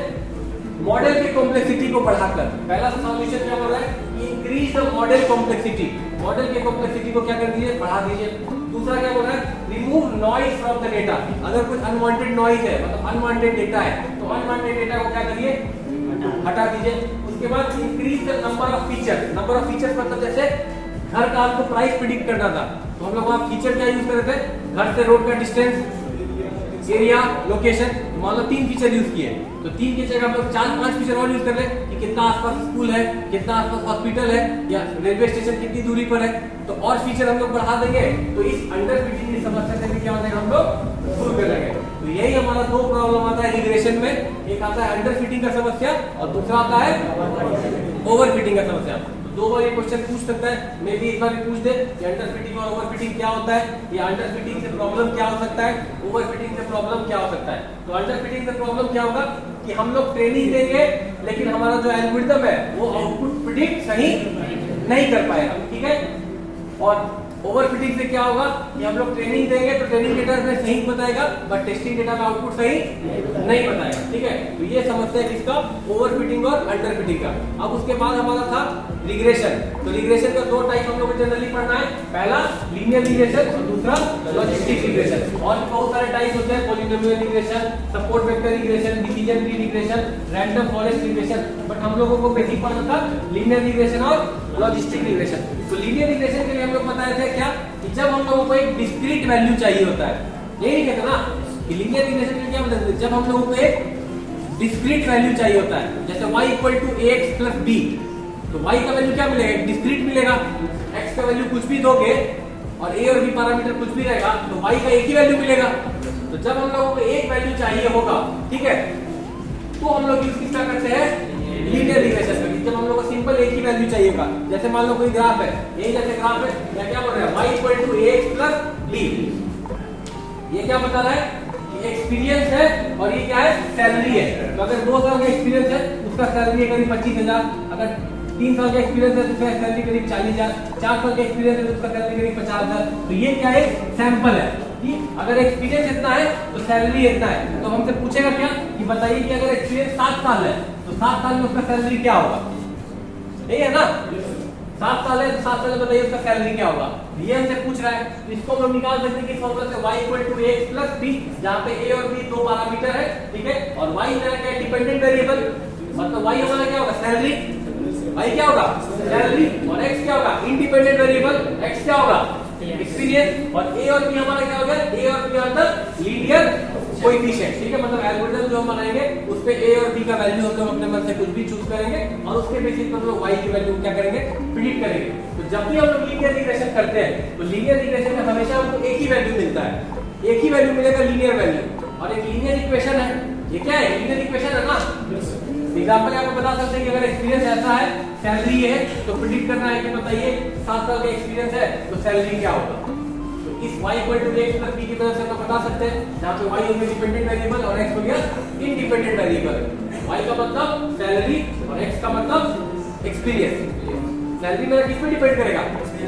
मॉडल की कॉम्प्लेक्सिटी को बढ़ाकर। पहला सॉल्यूशन क्या बोल रहा है? Increase the model complexity. Model की कॉम्प्लेक्सिटी को क्या कर दीजिए? बढ़ा दीजिए। दूसरा क्या बोल रहा है? Remove noise from the data. अगर कुछ अनवांटेड नॉइज है, मतलब अनवांटेड डेटा है, तो अनवांटेड डेटा को क्या करिए? हटा दीजिए। उसके बाद increase the number of feature. Number of feature मतलब जैसे घर का आपको प्राइस प्रिडिक्ट करना था, तो हम लोग वहां फीचर क्या यूज कर रहे थे? घर से रोड का डिस्टेंस, एरिया, लोकेशन। मान लो 3 फीचर यूज किए, तो 3 की जगह हम लोग 4-5 फीचर और यूज कर ले कि कितना आसपास स्कूल है, कितना आसपास हॉस्पिटल है, या रेलवे स्टेशन कितनी दूरी पर है, तो और फीचर हम लोग बढ़ा देंगे। तो इस अंडर फिटिंग की समस्या से भी क्या हो जाएगा? हम लोग दूर कर लेंगे। तो यही हमारा 2 प्रॉब्लम आता है रिग्रेशन में। एक आता है अंडर फिटिंग का समस्या और दूसरा आता है ओवर फिटिंग का समस्या। 2 बार ये क्वेश्चन पूछ सकता है, मे भी इस बार भी पूछ दे कि अंडर फिटिंग और ओवर फिटिंग क्या होता है, या अंडर फिटिंग से प्रॉब्लम क्या हो सकता है, ओवर फिटिंग से प्रॉब्लम क्या हो सकता है। तो अंडर फिटिंग से प्रॉब्लम क्या होगा कि हम लोग ट्रेनिंग देंगे लेकिन हमारा जो एल्गोरिथम है वो आउटपुट प्रिडिक्ट सही नहीं कर पाएगा। ठीक है, और ओवर फिटिंग से क्या होगा कि हम लोग ट्रेनिंग देंगे तो ट्रेनिंग डेटा में सही बताएगा बट टेस्टिंग डेटा का आउटपुट सही नहीं बताएगा, ठीक है। तो ये समस्या है किसका, ओवर फिटिंग और अंडर फिटिंग का। अब उसके बाद हमारा था रिग्रेशन। तो रिग्रेशन का दो टाइप हम लोग को जनरली पढ़ना है, पहला लीनियर रिग्रेशन और दूसरा लॉजिस्टिक रिग्रेशन। और बहुत सारे टाइप होते हैं, polynomial regression, support vector regression, decision tree regression, random forest regression, but हम लोगों को बेसिक पढ़ना था लीनियर रिग्रेशन और लॉजिस्टिक रिग्रेशन। तो लीनियर रिग्रेशन के लिए हम लोग बताए थे क्या कि जब हम लोगों को एक डिस्क्रीट वैल्यू चाहिए होता है, यही कहते ना कि लीनियर रिग्रेशन में क्या मतलब, जब हम लोगों को एक डिस्क्रीट वैल्यू चाहिए होता है, जैसे y equal to ax plus b, तो y का वैल्यू क्या मिलेगा, डिस्क्रीट मिलेगा। x का वैल्यू कुछ भी दोगे और a और b पैरामीटर कुछ भी रहेगा तो y का एक ही वैल्यू मिलेगा। तो जब हम लोगों को एक वैल्यू चाहिए होगा, ठीक है, तो हम लोग यूज किसका करते हैं, लीनियर रिग्रेशन में। जब हम लोग को सिंपल एक ही वैल्यू चाहिए होगा, जैसे मान लो कोई ग्राफ है, यही जैसे ग्राफ है, या क्या बोल रहा है y equal to ax plus b, ये क्या बता रहा है, एक्सपीरियंस है और ये क्या है, सैलरी है। तो अगर 2 साल का एक्सपीरियंस है उसका सैलरी है करीब 25,000, अगर 3 साल का एक्सपीरियंस है तो उसका सैलरी करीब 40,000, 4 साल का एक्सपीरियंस है तो उसका सैलरी करीब 50,000। तो ये क्या है, सैंपल है कि अगर एक्सपीरियंस इतना है तो सैलरी इतना है। तो हमसे पूछेगा क्या कि बताइए कि अगर एक्सपीरियंस 7 साल है तो 7 साल में उसका सैलरी क्या होगा, यही है ना, 7 साल है तो 7 साल में बताइए उसका सैलरी क्या होगा, ये हमसे पूछ रहा है। तो इसको हम निकाल सकते हैं कि फॉर्मूला से y equal to ax plus b, जहां पे a और b दो पैरामीटर है, ठीक है, और y मेरा क्या है, डिपेंडेंट वेरिएबल, मतलब y हमारा क्या होगा, सैलरी, y क्या होगा, सैलरी, और x क्या होगा, इंडिपेंडेंट वेरिएबल, x क्या होगा, एक्सपीरियंस, और a और b हमारा क्या होगा, a और b अंदर लीनियर कोएफिशिएंट, ठीक है। मतलब एल्गोरिथम जो हम बनाएंगे उस पे a और b का वैल्यू हम लोग अपने मन से कुछ भी चूज करेंगे और उसके बेसिस पर हम लोग y की वैल्यू क्या करेंगे, प्रिडिक्ट करेंगे। तो जब भी हम लोग लीनियर रिग्रेशन करते हैं तो लीनियर रिग्रेशन में हमेशा हमको एक ही वैल्यू मिलता है, एक ही वैल्यू मिलेगा, लीनियर वैल्यू। और एक लीनियर इक्वेशन है, ये क्या है, लीनियर इक्वेशन है ना। एग्जांपल आपको बता सकते हैं कि अगर एक्सपीरियंस ऐसा है, सैलरी है, तो प्रिडिक्ट करना है कि बताइए 7 साल का एक्सपीरियंस है तो सैलरी क्या होगा। तो इस y equal to ax plus b की तरह से हम बता सकते हैं, जहां पे y हो गया डिपेंडेंट वेरिएबल और x हो गया इंडिपेंडेंट वेरिएबल। y का मतलब सैलरी और x का मतलब एक्सपीरियंस। सैलरी मेरा किस पे डिपेंड करेगा,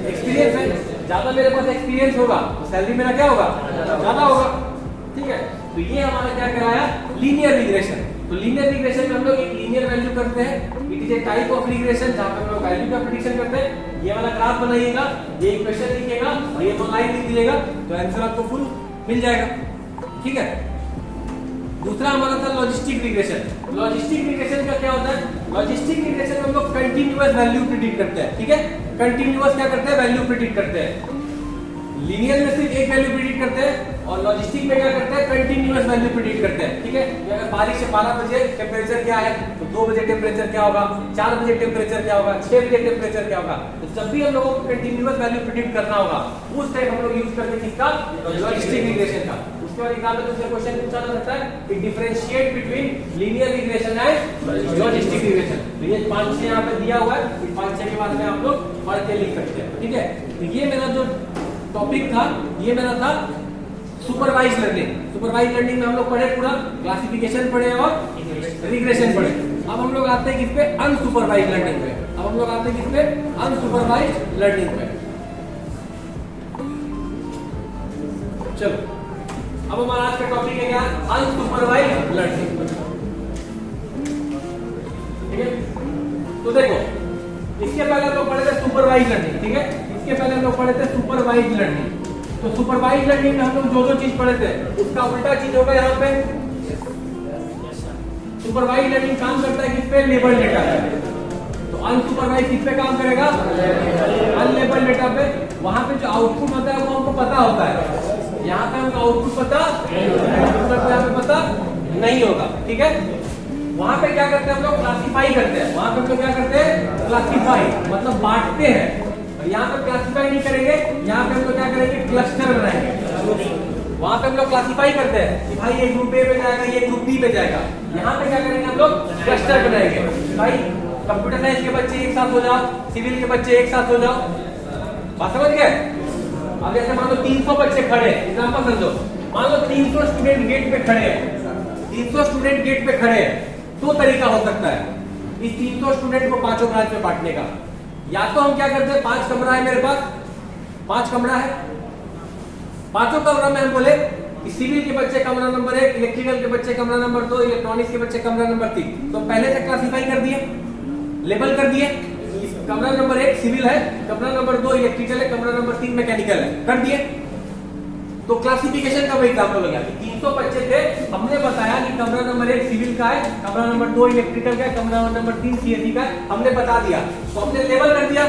एक्सपीरियंस है, ज्यादा मेरे पास एक्सपीरियंस होगा तो सैलरी मेरा क्या होगा, ज्यादा होगा, ठीक है। तो ये हमारा क्या कराया, लीनियर रिग्रेशन। तो लीनियर रिग्रेशन में हम लोग एक लीनियर वैल्यू करते हैं, it is a type of regression जहां पे हम लोग वैल्यू का प्रेडिक्शन करते हैं। ये वाला ग्राफ बनाइएगा, ये इक्वेशन लिखिएगा और ये 2 लाइन लिख दीजिएगा तो आंसर आपको फुल मिल जाएगा, ठीक है। दूसरा हमारा था लॉजिस्टिक रिग्रेशन। लॉजिस्टिक रिग्रेशन का क्या होता है, लॉजिस्टिक रिग्रेशन में हम लोग कंटीन्यूअस वैल्यू प्रेडिक्ट करते हैं, ठीक है। कंटीन्यूअस क्या करते हैं, वैल्यू प्रेडिक्ट करते हैं। लीनियर में सिर्फ एक वैल्यू प्रेडिक्ट करते हैं और लॉजिस्टिक में क्या करते हैं, कंटीन्यूअस वैल्यू प्रेडिक्ट करते हैं, ठीक है। अगर बारिश से 12 बजे टेम्परेचर क्या है तो 2 बजे टेम्परेचर क्या होगा, 4 बजे टेम्परेचर क्या होगा, 6 बजे टेम्परेचर क्या होगा। तो जब भी हम लोगों को कंटीन्यूअस वैल्यू प्रेडिक्ट करना होगा उस टाइम हम लोग यूज करते हैं किसका, लॉजिस्टिक रिग्रेशन का। उसके बाद एग्जाम में तुमसे क्वेश्चन पूछा जा सकता है कि differentiate between linear regression and logistic regression. तो ये 5-6 यहाँ पे दिया हुआ है, 5-6 के बाद में आप लोग पढ़ के लिख सकते हैं, ठीक है। तो ये मेरा जो टॉपिक था, ये मेरा था सुपरवाइज लर्निंग। सुपरवाइज लर्निंग में हम लोग पढ़े पूरा क्लासिफिकेशन पढ़े और रिग्रेशन पढ़े। अब हम लोग आते हैं किस पे, अनसुपरवाइज लर्निंग पे। अब हम लोग आते हैं किस पे, अनसुपरवाइज लर्निंग पे। चलो अब हमारा आज का टॉपिक है क्या, अनसुपरवाइज लर्निंग, ठीक है। तो देखो इसके पहले हम लोग पढ़े थे सुपरवाइज लर्निंग, ठीक है। इसके पहले हम लोग पढ़े थे सुपरवाइज लर्निंग। तो सुपरवाइज लर्निंग में हम लोग जो जो चीज पढ़े थे उसका उल्टा चीज होगा यहाँ पे। सुपरवाइज लर्निंग काम करता है किस पे, लेबल डेटा पे। तो अनसुपरवाइज किस पे काम करेगा, अनलेबल डेटा पे। वहां पे जो आउटपुट होता है वो हमको पता होता है, यहाँ पे हमको आउटपुट पता नहीं होगा, ठीक है। वहां पे क्या करते हैं हम लोग, क्लासिफाई करते हैं। वहां पे हम लोग क्या करते हैं, क्लासिफाई मतलब बांटते हैं। और यहाँ पे क्लासिफाई नहीं करेंगे, यहाँ पे हम लोग क्या करेंगे, क्लस्टर बनाएंगे। वहां पे हम लोग क्लासिफाई करते हैं कि भाई ये ग्रुप ए पे जाएगा, ये ग्रुप बी पे जाएगा। यहाँ पे क्या करेंगे हम लोग, क्लस्टर बनाएंगे। भाई कंप्यूटर साइंस के बच्चे एक साथ हो जाओ, सिविल के बच्चे एक साथ हो जाओ, बात समझ गए। अब जैसे मान लो 300 बच्चे खड़े, एग्जाम्पल समझो, मान लो 300 स्टूडेंट गेट पे खड़े हैं, 300 स्टूडेंट गेट पे खड़े हैं। 2 तरीका हो सकता है इस 300 स्टूडेंट को 5 ब्रांच में बांटने का। या तो हम क्या करते हैं, 5 कमरा है मेरे पास, 5 कमरा है, पांचों कमरा में हम बोले कि सिविल के बच्चे कमरा नंबर 1, इलेक्ट्रिकल के बच्चे कमरा नंबर 2, इलेक्ट्रॉनिक्स के बच्चे कमरा नंबर 3। तो पहले से क्लासिफाई कर दिए, लेबल कर दिए, कमरा नंबर 1 सिविल है, कमरा नंबर 2 इलेक्ट्रिकल है, कमरा नंबर 3 मैकेनिकल है, कर दिए। तो क्लासिफिकेशन का एग्जाम्पल हो गया कि 300 बच्चे थे, हमने बताया कि कमरा नंबर 1 सिविल का है, कमरा नंबर 2 इलेक्ट्रिकल का है, कमरा नंबर 3 सीएससी का है, हमने बता दिया। तो हमने लेबल कर दिया।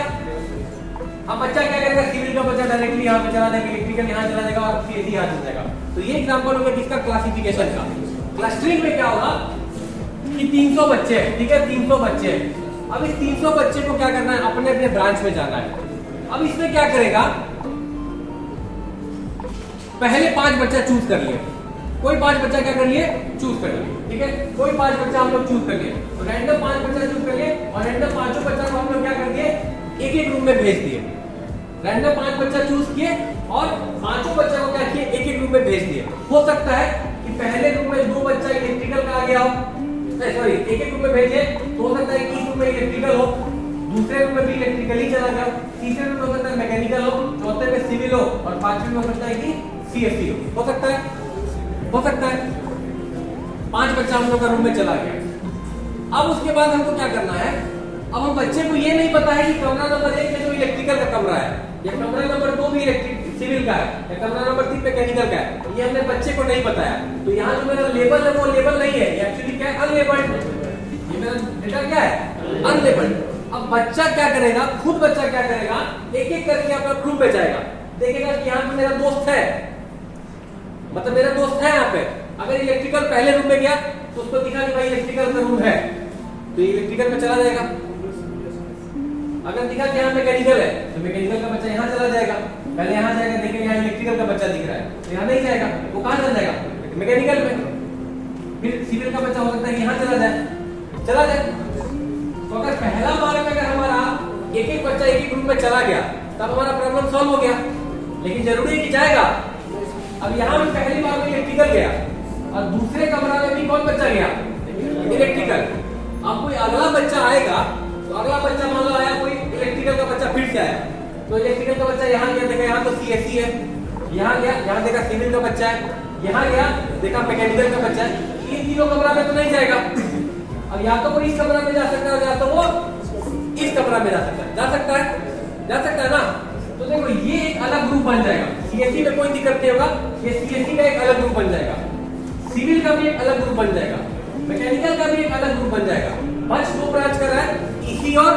अब बच्चा क्या करेगा, सिविल का बच्चा डायरेक्टली यहाँ पे चला जाएगा, इलेक्ट्रिकल यहाँ चला जाएगा और सीएससी यहाँ चला जाएगा। तो ये एग्जाम्पल हो गया किसका, क्लासिफिकेशन का। क्लस्टरिंग में क्या होगा कि 300 बच्चे हैं, ठीक है, 300 बच्चे हैं। अब इस 300 बच्चे को क्या करना है, अपने अपने ब्रांच में जाना है। अब इसमें क्या करेगा, पहले 5 बच्चा चूज कर लिए, कोई 5 बच्चा क्या कर लिए, चूज कर लिए, ठीक है, कोई 5 बच्चा हम लोग चूज कर लिए। तो रैंडम 5 बच्चा चूज कर लिए और रैंडम 5 बच्चा को हम लोग क्या कर दिए, एक एक रूम में भेज दिए। रैंडम 5 बच्चा चूज किए और 5 बच्चा को क्या किए, एक एक रूम में भेज दिए। हो सकता है कि पहले रूम में 2 बच्चा इलेक्ट्रिकल का आ गया हो, सॉरी एक एक रूम में भेजे, तो हो सकता है कि इस रूम में इलेक्ट्रिकल हो, दूसरे रूम में भी इलेक्ट्रिकल ही चला गया, तीसरे रूम में हो सकता है मैकेनिकल हो, चौथे में सिविल हो और 5वें में हो सकता है कि सीएससी हो सकता है, हो सकता है। 5 बच्चा हम लोग का रूम में चला गया। अब उसके बाद हमको क्या करना है, अब हम बच्चे को ये नहीं पता है कि कमरा नंबर 1 में जो इलेक्ट्रिकल का कमरा है या कमरा नंबर 2 भी इलेक्ट्रिक सिविल का है या कमरा नंबर 3 मैकेनिकल का है, ये हमने बच्चे को नहीं बताया। तो यहाँ जो मेरा लेबल है वो लेबल नहीं है, ये एक्चुअली क्या है, अनलेबल्ड। ये मेरा डेटा क्या है, अनलेबल्ड। अब बच्चा क्या करेगा, खुद बच्चा क्या करेगा, एक एक करके अपना रूम में जाएगा, देखेगा कि यहाँ पे मेरा दोस्त है, मतलब मेरा दोस्त है यहाँ पे। अगर इलेक्ट्रिकल पहले रूम में गया तो उसको दिखा कि भाई इलेक्ट्रिकल का रूम है, तो इलेक्ट्रिकल में चला जाएगा। अगर दिखा कि यहाँ मैकेनिकल है तो मैकेनिकल का बच्चा यहाँ चला जाएगा, पहले यहाँ जाएगा, देखेगा यहाँ इलेक्ट्रिकल का बच्चा दिख रहा है तो यहाँ नहीं जाएगा, वो कहाँ चला जाएगा, मैकेनिकल में। फिर सिविल का बच्चा हो सकता है कि यहाँ चला जाए, चला जाए। तो अगर पहला बार में अगर हमारा एक एक बच्चा एक एक रूम में चला गया तब हमारा प्रॉब्लम सॉल्व हो गया, लेकिन जरूरी है कि जाएगा। अब यहाँ में पहली बार में इलेक्ट्रिकल गया और दूसरे कमरा में भी कौन बच्चा गया, इलेक्ट्रिकल। अब कोई अगला बच्चा आएगा तो अगला बच्चा मान लो आया, कोई इलेक्ट्रिकल का बच्चा फिर से आया, तो इलेक्ट्रिकल का बच्चा यहाँ गया, देखा यहाँ तो सीएससी है, यहाँ गया, यहाँ देखा सिविल का बच्चा है, यहाँ गया देखा मैकेनिकल का बच्चा है, इन तीनों कमरा में तो नहीं जाएगा। अब या तो वो इस कमरा में जा सकता है या तो वो इस कमरा में जा सकता है, जा सकता है ना। तो देखो ये एक अलग ग्रुप बन जाएगा, सीएससी में कोई दिक्कत नहीं होगा, ये सीएससी का एक अलग ग्रुप बन जाएगा, सिविल का भी एक अलग ग्रुप बन जाएगा, मैकेनिकल का भी एक अलग ग्रुप बन जाएगा। बस 2 ब्रांच कर रहा है, ईसी और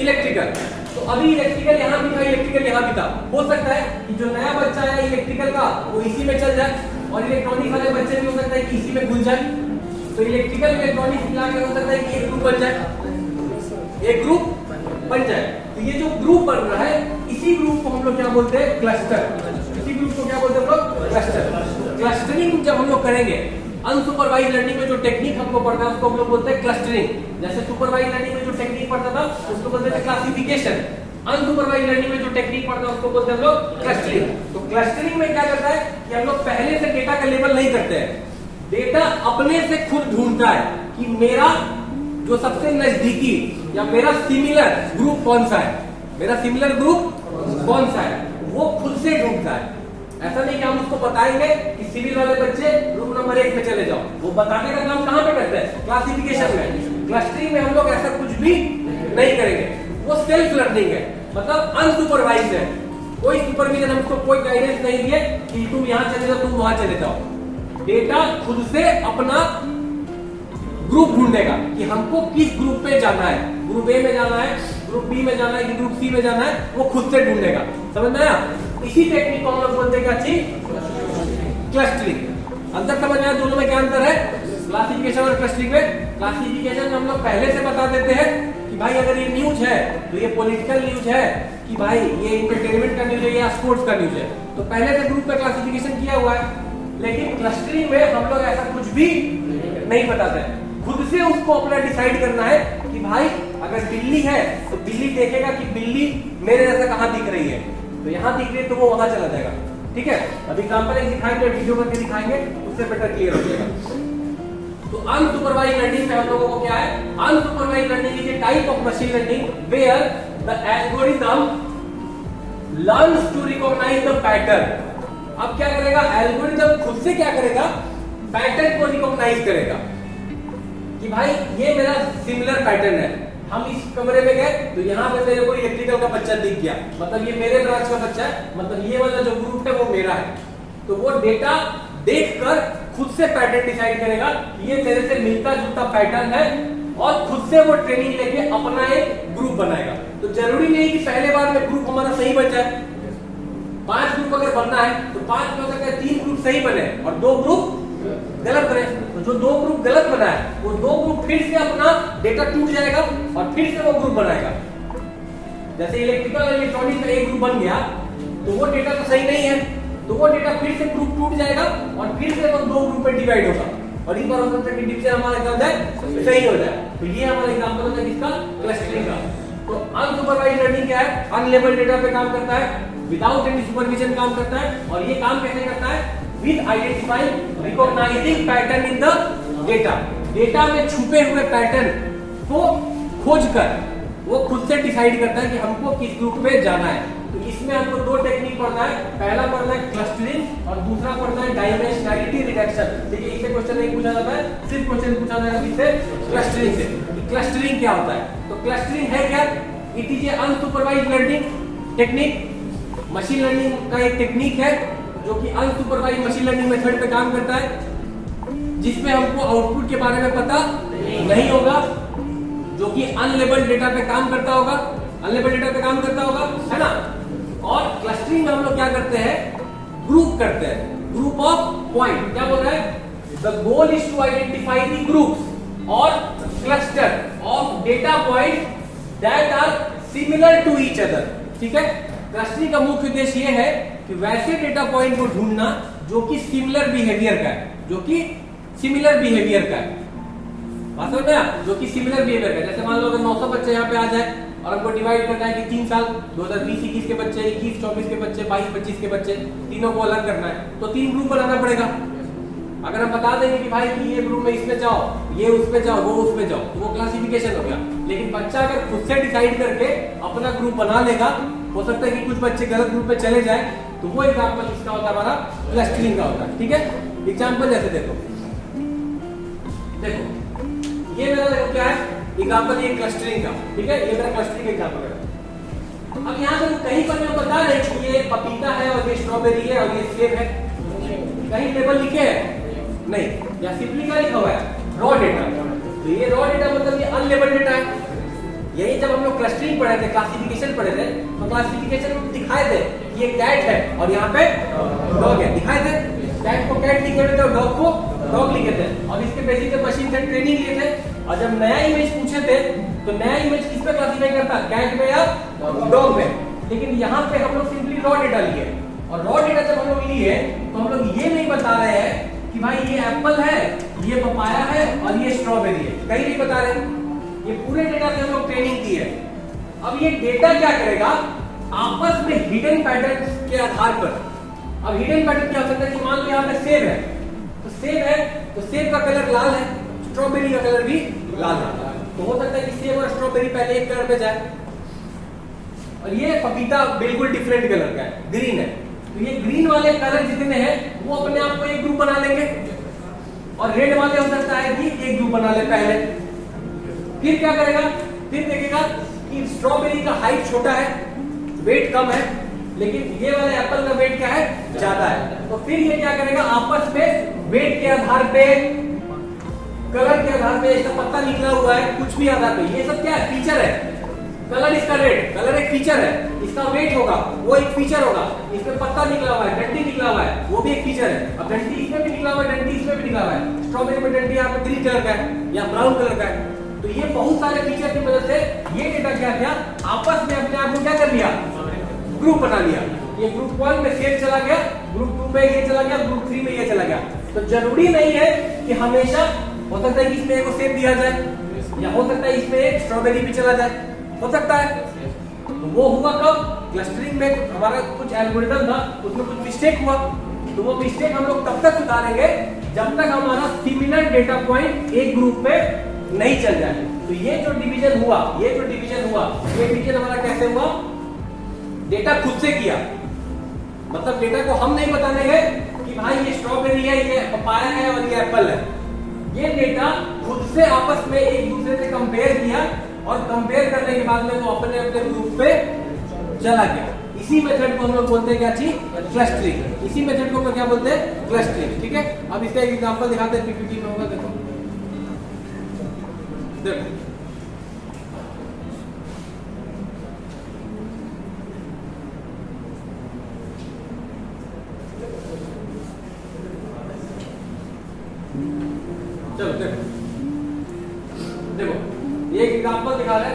इलेक्ट्रिकल। तो अभी इलेक्ट्रिकल यहाँ भी था, इलेक्ट्रिकल यहाँ भी था, हो सकता है कि जो नया बच्चा है इलेक्ट्रिकल का वो इसी में चल जाए और इलेक्ट्रॉनिक वाले बच्चे भी हो सकता है कि इसी में घुस जाए। तो इलेक्ट्रिकल इलेक्ट्रॉनिक मिला के हो सकता है कि एक ग्रुप बन जाए, एक ग्रुप बन जाए। तो ये जो ग्रुप बन रहा है इसी ग्रुप को हम लोग क्या बोलते हैं, क्लस्टर। इसी ग्रुप को क्या बोलते हैं हम लोग, क्लस्टर। क्लस्टरिंग जब हम लोग करेंगे, अनसुपरवाइज लर्निंग में जो टेक्निक हमको पढ़ना है उसको हम लोग बोलते हैं क्लस्टरिंग। जैसे सुपरवाइज लर्निंग में जो टेक्निक पढ़ता था उसको बोलते थे क्लासिफिकेशन, अनसुपरवाइज लर्निंग में जो टेक्निक पढ़ता है उसको बोलते हैं हम लोग क्लस्टरिंग। तो क्लस्टरिंग में क्या करता है कि हम लोग पहले से डेटा का लेबल नहीं करते हैं, डेटा अपने से खुद ढूंढता है कि मेरा जो सबसे नजदीकी या मेरा सिमिलर ग्रुप कौन सा है, मेरा सिमिलर ग्रुप कौन सा है, वो खुद से ढूंढता है। ऐसा नहीं कि हम उसको बताएंगे कि सिविल वाले बच्चे रूम नंबर 1 में चले जाओ, वो बताने का काम कहाँ पे करते हैं, क्लासिफिकेशन में। क्लस्टरिंग में हम लोग ऐसा कुछ भी नहीं करेंगे, वो सेल्फ लर्निंग है, मतलब अनसुपरवाइज्ड है। कोई सुपरविजन, हमको कोई गाइडेंस नहीं दिए कि तुम यहाँ चले जाओ, तुम वहां चले जाओ। डेटा खुद से अपना ग्रुप ढूंढेगा कि हमको किस ग्रुप पे जाना है, ग्रुप ए में जाना है, ग्रुप बी में जाना है कि ग्रुप सी में जाना है, वो खुद से ढूंढेगा। समझ में आया? इसी टेक्निक को हम लोग बोलते हैं अच्छी क्लस्टरिंग। अंतर समझ में आया दोनों में क्या अंतर है, क्लासिफिकेशन और क्लस्टरिंग में? क्लासिफिकेशन हम लोग पहले से बता देते हैं कि भाई अगर ये न्यूज है तो ये पॉलिटिकल न्यूज है, कि भाई ये इंटरटेनमेंट का न्यूज है या स्पोर्ट्स का न्यूज है, तो पहले से ग्रुप में क्लासिफिकेशन किया हुआ है। लेकिन क्लस्टरिंग में हम लोग ऐसा कुछ भी नहीं बताते, खुद से उसको अपना डिसाइड करना है कि भाई अगर बिल्ली है तो बिल्ली देखेगा कि बिल्ली मेरे जैसा कहाँ दिख रही है, तो यहाँ दिख रही है तो वो वहां चला जाएगा। ठीक है, अभी एग्जांपल एक दिखाएंगे, वीडियो करके दिखाएंगे, उससे बेटर क्लियर हो जाएगा। तो अनसुपरवाइज्ड लर्निंग में हम लोगों को क्या है, unsupervised learning is a type of machine learning where the algorithm learns to recognise the pattern. अब क्या करेगा एल्गोरिथम, खुद से क्या करेगा, पैटर्न को रिकॉग्नाइज करेगा कि भाई ये मेरा सिमिलर पैटर्न है। हम इस कमरे में गए तो यहाँ पे मेरे को इलेक्ट्रिकल का बच्चा दिख गया, मतलब ये मेरे ब्रांच का बच्चा है, मतलब ये वाला जो ग्रुप है वो मेरा है। तो वो डेटा देखकर खुद से पैटर्न डिसाइड करेगा ये मेरे से मिलता जुलता पैटर्न है, और खुद से वो ट्रेनिंग लेके अपना एक ग्रुप बनाएगा। तो जरूरी नहीं कि पहले बार में ग्रुप हमारा सही बन जाए। 5 ग्रुप अगर बनना है तो 5 में हो सकता है 3 ग्रुप सही बने और 2 ग्रुप गलत बने। तो जो 2 ग्रुप गलत बना है वो 2 ग्रुप फिर से अपना डेटा टूट जाएगा और फिर से वो ग्रुप बनाएगा। जैसे इलेक्ट्रिकल और इलेक्ट्रॉनिक्स का एक ग्रुप बन गया तो वो डेटा तो सही नहीं है, तो वो डेटा फिर से ग्रुप टूट जाएगा और फिर से वो 2 ग्रुप में डिवाइड होगा, और इस बार हो सकता है कि डिवीजन हमारा क्या हो जाए, सही हो जाए। तो ये हमारा एग्जांपल होता है किसका, क्लस्टरिंग का। तो अनसुपरवाइज्ड लर्निंग क्या है, अनलेबल्ड डेटा पे काम करता है, विदाउट एनी सुपरविजन काम करता है, और ये काम कैसे करता है, with identifying recognising pattern in the data. Data में छुपे हुए पैटर्न को खोजकर वो खुद से डिसाइड करता है कि हमको किस ग्रुप पे जाना है। तो इसमें हमको 2 टेक्निक पढ़ना है, पहला पढ़ना है क्लस्टरिंग और दूसरा पढ़ना है डायमेंशनैलिटी रिडक्शन। देखिए इससे क्वेश्चन नहीं पूछा जाता है, सिर्फ क्वेश्चन पूछा जाएगा किससे, क्लस्टरिंग से। क्लस्टरिंग क्या होता है, तो क्लस्टरिंग है क्या, it is A unsupervised learning technique. Machine learning का एक टेक्निक है जो कि अनसुपरवाइज्ड मशीन लर्निंग मेथड पे काम करता है, जिसमें हमको आउटपुट के बारे में पता नहीं होगा, जो कि अनलेबल्ड डेटा पे काम करता होगा, अनलेबल्ड डेटा पे काम करता होगा, है ना। और क्लस्टरिंग में हम लोग क्या करते हैं, ग्रुप करते हैं, ग्रुप ऑफ पॉइंट। क्या बोल रहा है, the goal is to identify the groups और cluster of data point that are similar to each other. ठीक है, क्लस्टरिंग का मुख्य उद्देश्य यह है कि वैसे डेटा पॉइंट को ढूंढना जो कि सिमिलर बिहेवियर का है, जो कि सिमिलर बिहेवियर का है, बात समझ में, जो कि सिमिलर बिहेवियर का है। जैसे मान लो अगर 900 बच्चे यहाँ पे आ जाए और हमको डिवाइड करना है कि 3 साल 2020-21 के बच्चे, 21-24 के बच्चे, 22-25 के बच्चे, तीनों को अलग करना है, तो 3 ग्रुप बनाना पड़ेगा। अगर हम बता देंगे कि भाई कि ये ग्रुप में इसमें जाओ, ये उसमें जाओ, वो उसमें जाओ, तो वो क्लासिफिकेशन हो गया। लेकिन बच्चा अगर खुद से डिसाइड करके अपना ग्रुप बना लेगा, हो सकता है कि कुछ बच्चे गलत ग्रुप में चले जाए, तो वो एग्जाम्पल इसका होता है हमारा क्लस्टरिंग का होता है। ठीक है, एग्जाम्पल जैसे देखो ये मेरा देखो क्या है एग्जाम्पल, ये क्लस्टरिंग का। ठीक है, ये मेरा क्लस्टरिंग एग्जाम्पल है। अब यहाँ पे कहीं पर मैं बता रहे कि ये पपीता है और ये स्ट्रॉबेरी है और ये सेब है, कहीं लेबल लिखे हैं नहीं, या सिंपली क्या लिखा हुआ है, रॉ डेटा। तो ये रॉ डेटा मतलब ये अनलेबल्ड डेटा है। यही जब हम लोग क्लस्टरिंग पढ़े थे, क्लासिफिकेशन पढ़े थे, तो क्लासिफिकेशन में दिखाए थे कि ये कैट है और यहाँ पे डॉग है, दिखाए थे। कैट को कैट लिखे थे और डॉग को डॉग लिखे थे, और इसके बेसिस पे मशीन से ट्रेनिंग लिए थे। और जब नया इमेज पूछे थे तो नया इमेज किस पे क्लासिफाई करता, कैट में या डॉग में। लेकिन यहाँ पे हम लोग सिंपली रॉ डेटा लिए, और रॉ डेटा जब हम लोग लिए तो हम लोग ये नहीं बता रहे हैं कि भाई ये एप्पल है, ये पपाया है और ये स्ट्रॉबेरी है, कहीं नहीं बता रहे। ये पूरे डेटा से हम लोग ट्रेनिंग की है। अब ये डेटा क्या करेगा, आपस में हिडन पैटर्न के आधार पर। अब हिडन पैटर्न क्या हो सकता है कि मान लो यहाँ पे सेब है, तो सेब है तो सेब का कलर लाल है, स्ट्रॉबेरी का कलर भी लाल है, तो हो सकता है कि सेब और स्ट्रॉबेरी पहले एक कलर पे जाए। और ये पपीता बिल्कुल डिफरेंट कलर का है, ग्रीन है, तो ये ग्रीन वाले कलर जितने हैं वो अपने आप को एक ग्रुप बना लेंगे, और रेड वाले हो सकता है कि एक ग्रुप बना ले पहले। फिर क्या करेगा, फिर देखेगा कि स्ट्रॉबेरी का हाइट छोटा है, वेट कम है, लेकिन ये वाले एप्पल का वेट क्या है, ज्यादा है। तो फिर ये क्या करेगा, आपस में वेट के आधार पे, कलर के आधार पे, इसका पत्ता निकला हुआ है कुछ भी आधार पे, ये सब क्या है, फीचर है। कलर इसका रेड, कलर एक फीचर है, इसका वेट होगा वो एक फीचर होगा, इसमें पत्ता निकला हुआ है, डंडी निकला हुआ है, वो भी एक फीचर है। अब डंडी इसमें भी निकला हुआ है, डंडी इसमें भी निकला हुआ है, स्ट्रॉबेरी में डंडी यहाँ पे ग्रीन कलर का है या ब्राउन कलर का है। तो ये बहुत सारे फीचर की वजह से ये डेटा क्या किया, आपस में अपने आप को क्या कर लिया, ग्रुप बना लिया। ये ग्रुप 1 में सेब चला गया, ग्रुप 2 में ये चला गया, ग्रुप 3 में ये चला गया। तो जरूरी नहीं है कि हमेशा, हो सकता है कि इसमें एक सेब दिया जाए, या हो सकता है इसमें एक स्ट्रॉबेरी भी चला जाए, हो सकता है। तो वो हुआ कब, क्लस्टरिंग में हमारा कुछ एल्गोरिथम था, उसमें कुछ मिस्टेक हुआ, तो वो मिस्टेक हम लोग तब तक सुधारेंगे जब तक हमारा सिमिलर डेटा पॉइंट एक ग्रुप पे नहीं चल जाए। तो ये जो डिवीजन हुआ, ये डिवीजन हमारा कैसे हुआ, डेटा खुद से किया, मतलब डेटा को हम नहीं बताने गए कि भाई ये स्ट्रॉबेरी है, ये पपाया है और ये एप्पल है। ये डेटा खुद से आपस में एक दूसरे से कंपेयर किया और कंपेयर करने के बाद में वो अपने अपने ग्रुप पे चला गया। इसी मेथड को हम लोग बोलते हैं क्या चीज? क्लस्टरिंग। इसी मेथड को क्या बोलते हैं? क्लस्टरिंग। ठीक है, अब इसका एक एग्जांपल दिखाते हैं, पीपीटी में होगा, देखो देखो चलो देखो देखो ये एक एग्जांपल दिखा रहा है,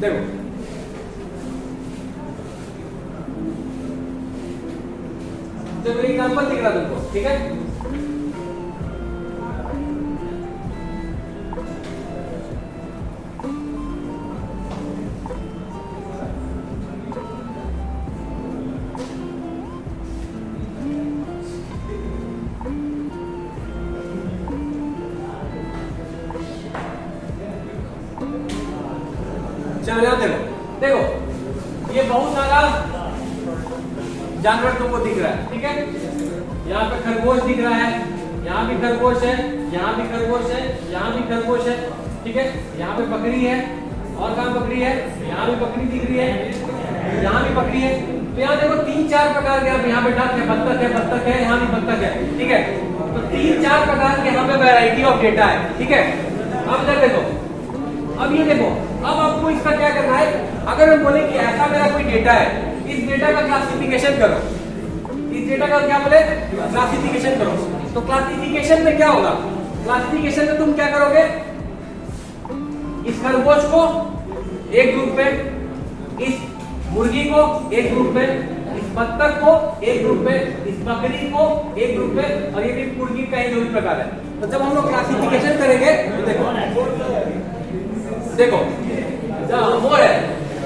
देखो चलो एक एग्जांपल दिख रहा है तुमको, ठीक है। चलो यहाँ देखो देखो ये बहुत सारा जानवर तुमको दिख रहा है, ठीक है। यहाँ पे खरगोश दिख रहा है, यहाँ भी खरगोश है, यहाँ भी खरगोश है, यहाँ भी खरगोश है, ठीक है। यहाँ पे बकरी है, और कहाँ बकरी है? यहाँ भी बकरी दिख रही है, यहाँ भी बकरी है। तो यहाँ देखो 3-4 प्रकार के, अब यहाँ पे डक है, बत्तख है, यहाँ भी बत्तख है, ठीक है। तो 3-4 प्रकार के यहाँ पे वैरायटी ऑफ डेटा है, ठीक है। अब इधर देखो, अब ये देखो, अब आपको इसका क्या करना है? अगर हम बोले कि ऐसा मेरा कोई डेटा है, इस डेटा का क्लासिफिकेशन करो, इस डेटा का क्या बोले? क्लासिफिकेशन करो। तो क्लासिफिकेशन में क्या होगा? क्लासिफिकेशन में तुम क्या करोगे? इस खरगोश को एक ग्रुप में, इस मुर्गी को एक ग्रुप में, इस बत्तख को एक ग्रुप में, इस बकरी को एक ग्रुप में, और ये भी मुर्गी का ही जो भी प्रकार है। तो जब हम लोग क्लासिफिकेशन करेंगे तो देखो देखो वो है,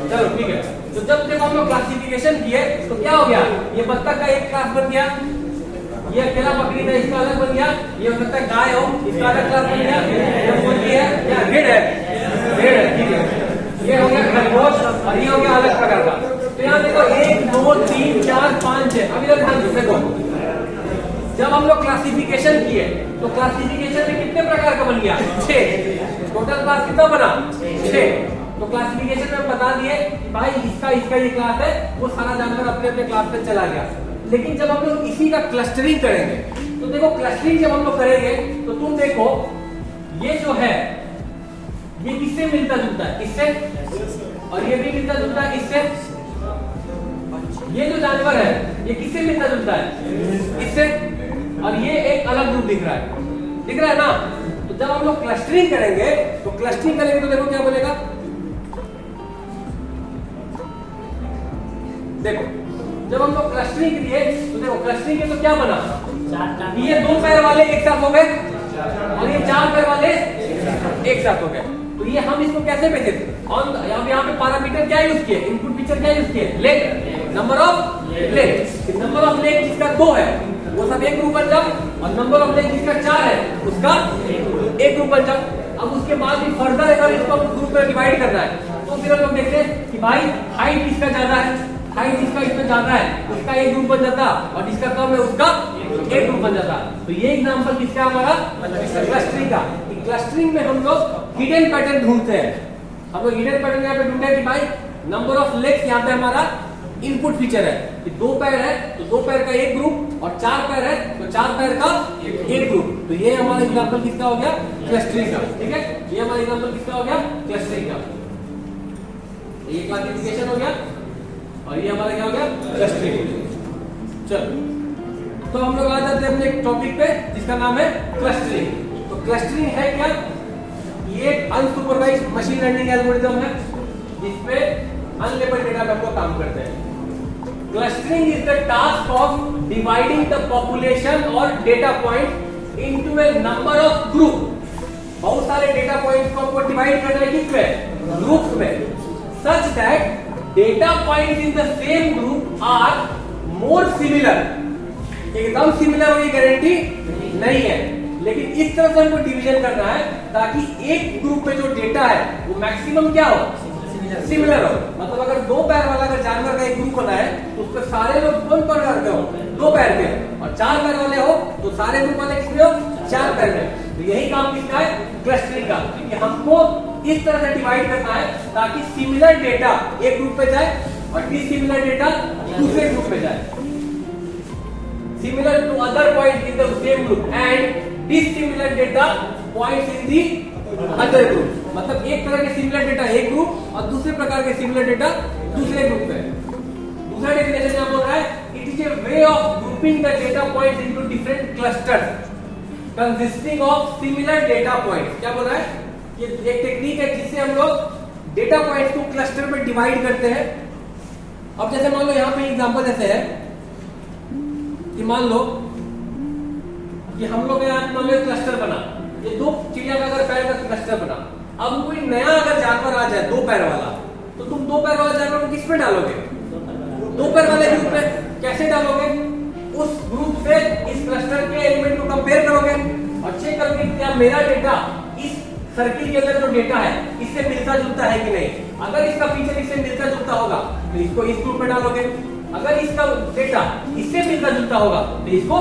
चलो ठीक है। तो जब देखो हम लोग क्लासिफिकेशन किए तो क्या हो गया? ये बत्तख का एक क्लास बन गया, ये अकेला बकरी का इसका अलग बन गया, ये हो सकता है गाय हो, इसका अलग क्लास बन गया, ये मुर्गी है या भेड़ है, भेड़ है, ठीक है। ये हो गया खरगोश और ये हो गया अलग प्रकार का। तो यहाँ देखो 1 2 3 4 5 6। अभी देखो जब हम लोग क्लासिफिकेशन किए तो क्लासिफिकेशन में कितने प्रकार का बन गया? 6। टोटल क्लास कितना बना? 6। तो क्लासिफिकेशन में बता दिए भाई इसका इसका ये क्लास है, वो सारा जानवर अपने अपने क्लास पे चला गया। लेकिन जब हम लोग इसी का क्लस्टरिंग करेंगे तो देखो क्लस्टरिंग जब हम लोग करेंगे तो तुम देखो ये जो है ये किससे मिलता जुलता है? इससे, और ये भी मिलता जुलता है इससे। ये जो जानवर है ये किससे मिलता जुलता है? इससे। और ये एक अलग ग्रुप दिख रहा है, दिख रहा है ना। तो जब हम लोग क्लस्टरिंग करेंगे तो क्लस्टरिंग करेंगे तो देखो क्या बोलेगा? देखो जब हम लोग क्लस्टरिंग किए तो देखो क्लस्टरिंग के तो क्या बना? ये 2 पैर वाले एक साथ हो गए और ये 4 पैर वाले एक साथ हो गए। तो ये हम इसको कैसे भेजे थे? यहाँ पे पैरामीटर क्या यूज किए? इनपुट फीचर क्या यूज किए? Leg, number of leg. Number of leg जिसका 2 है वो सब एक ग्रुप बन जाओ, और नंबर ऑफ लेग जिसका 4 है उसका एक ग्रुप बन जाओ। अब उसके बाद भी फर्दर अगर इसको ग्रुप में डिवाइड करना है तो फिर हम लोग देखते हैं कि भाई हाइट किसका ज्यादा है, हाइट जिसका इसमें ज्यादा है उसका एक ग्रुप बन जाता, और जिसका कम है उसका एक ग्रुप बन जाता। तो ये एग्जांपल किसका हमारा? क्लस्टरिंग का। क्लस्टरिंग में हम लोग हिडन पैटर्न ढूंढते हैं। हम लोग हिडन पैटर्न यहाँ पे ढूंढते हैं कि भाई नंबर ऑफ लेग्स यहाँ पे हमारा इनपुट फीचर है कि 2 पैर है तो 2 पैर का एक ग्रुप, और 4 पैर है तो 4 पैर का एक ग्रुप। तो ये हमारा एग्जांपल किसका हो गया? क्लस्टरिंग का, ठीक है। ये हमारा एग्जांपल किसका हो गया? क्लस्टरिंग का। ये क्लासिफिकेशन हो गया और ये हमारा क्या हो गया? क्लस्टरिंग। चलो तो हम लोग आ जाते हैं अपने एक टॉपिक पे जिसका नाम है क्लस्टरिंग। तो क्लस्टरिंग है क्या? ये अनसुपरवाइज्ड मशीन लर्निंग एल्गोरिथम है जिसपे अनलेबल्ड डेटा पे हम लोग काम करते हैं। Clustering is the task of dividing the population or data point into a number of group. बहुत सारे डेटा पॉइंट्स को आपको डिवाइड करना है किसमें? ग्रुप्स में, such that data points in the same group are more similar. एकदम similar होगी गारंटी नहीं है, लेकिन इस तरह से हमको डिवीजन करना है ताकि एक ग्रुप में जो डेटा है वो मैक्सिमम क्या हो? सिमिलर हो। मतलब अगर दो पैर वाला अगर जानवर का एक ग्रुप बना है तो उसके सारे लोग कौन प्रकार के हो, दो पैर के, और चार पैर वाले हो तो सारे ग्रुप वाले किसमें हो, चार पैर में। तो यही काम किसका है, क्लस्टरिंग का, कि हमको इस तरह से डिवाइड करना है ताकि सिमिलर डेटा एक ग्रुप पे जाए और डिसिमिलर डेटा दूसरे ग्रुप पे जाए। Similar to other point in the same group and dissimilar data points in the other group. मतलब एक तरह के सिमिलर डेटा एक ग्रुप और दूसरे प्रकार के सिमिलर डेटा दूसरे ग्रुप में। दूसरा डेफिनेशन क्या बोल रहा है, it is A way of grouping the data points into different clusters consisting of similar data points. क्या बोल रहा है, ये एक टेक्निक है जिससे हम लोग डेटा पॉइंट्स को क्लस्टर में डिवाइड करते हैं। अब जैसे मान लो यहाँ पे एग्जांपल ऐसे है कि मान लो कि हम लोग यहाँ मान लो क्लस्टर बना, ये दो चिड़िया का अगर पैर का क्लस्टर बना। अब कोई नया अगर जानवर आ जाए दो पैर वाला, तो तुम दो पैर वाला जानवर को किस पे डालोगे, दो पैर वाले ग्रुप में। कैसे डालोगे, उस ग्रुप से इस क्लस्टर के एलिमेंट को कंपेयर करोगे और चेक करोगे क्या मेरा डेटा इस सर्किल के अंदर जो डेटा है इससे मिलता जुलता है कि नहीं। अगर इसका फीचर इससे मिलता जुलता होगा तो इसको इस ग्रुप में डालोगे, अगर इसका डेटा इससे मिलता जुलता होगा तो इसको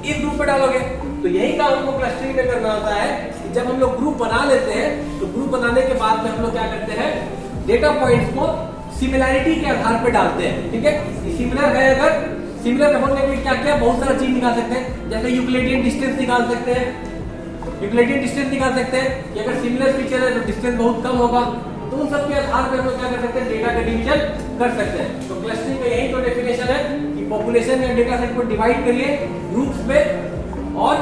इस ग्रुप में डालोगे। तो यही काम हमको क्लस्टरिंग में करना होता है। जब हम लोग ग्रुप बना लेते हैं तो ग्रुप बनाने के बाद में हम लोग क्या करते हैं, डेटा पॉइंट्स को सिमिलैरिटी के आधार पर डालते हैं। ठीक है, सिमिलर है, अगर सिमिलर होने के क्या क्या बहुत सारा चीज निकाल सकते हैं, जैसे यूक्लिडियन डिस्टेंस निकाल सकते हैं, यूक्लिडियन डिस्टेंस निकाल सकते हैं कि अगर सिमिलर फीचर है तो डिस्टेंस बहुत कम होगा। तो उन सब के आधार पर हम लोग क्या कर सकते हैं, डेटा का डिवीजन कर सकते हैं। तो क्लस्टरिंग का यही तो डेफिनेशन है कि पॉपुलेशन या डेटा सेट को डिवाइड करिए ग्रुप्स में, और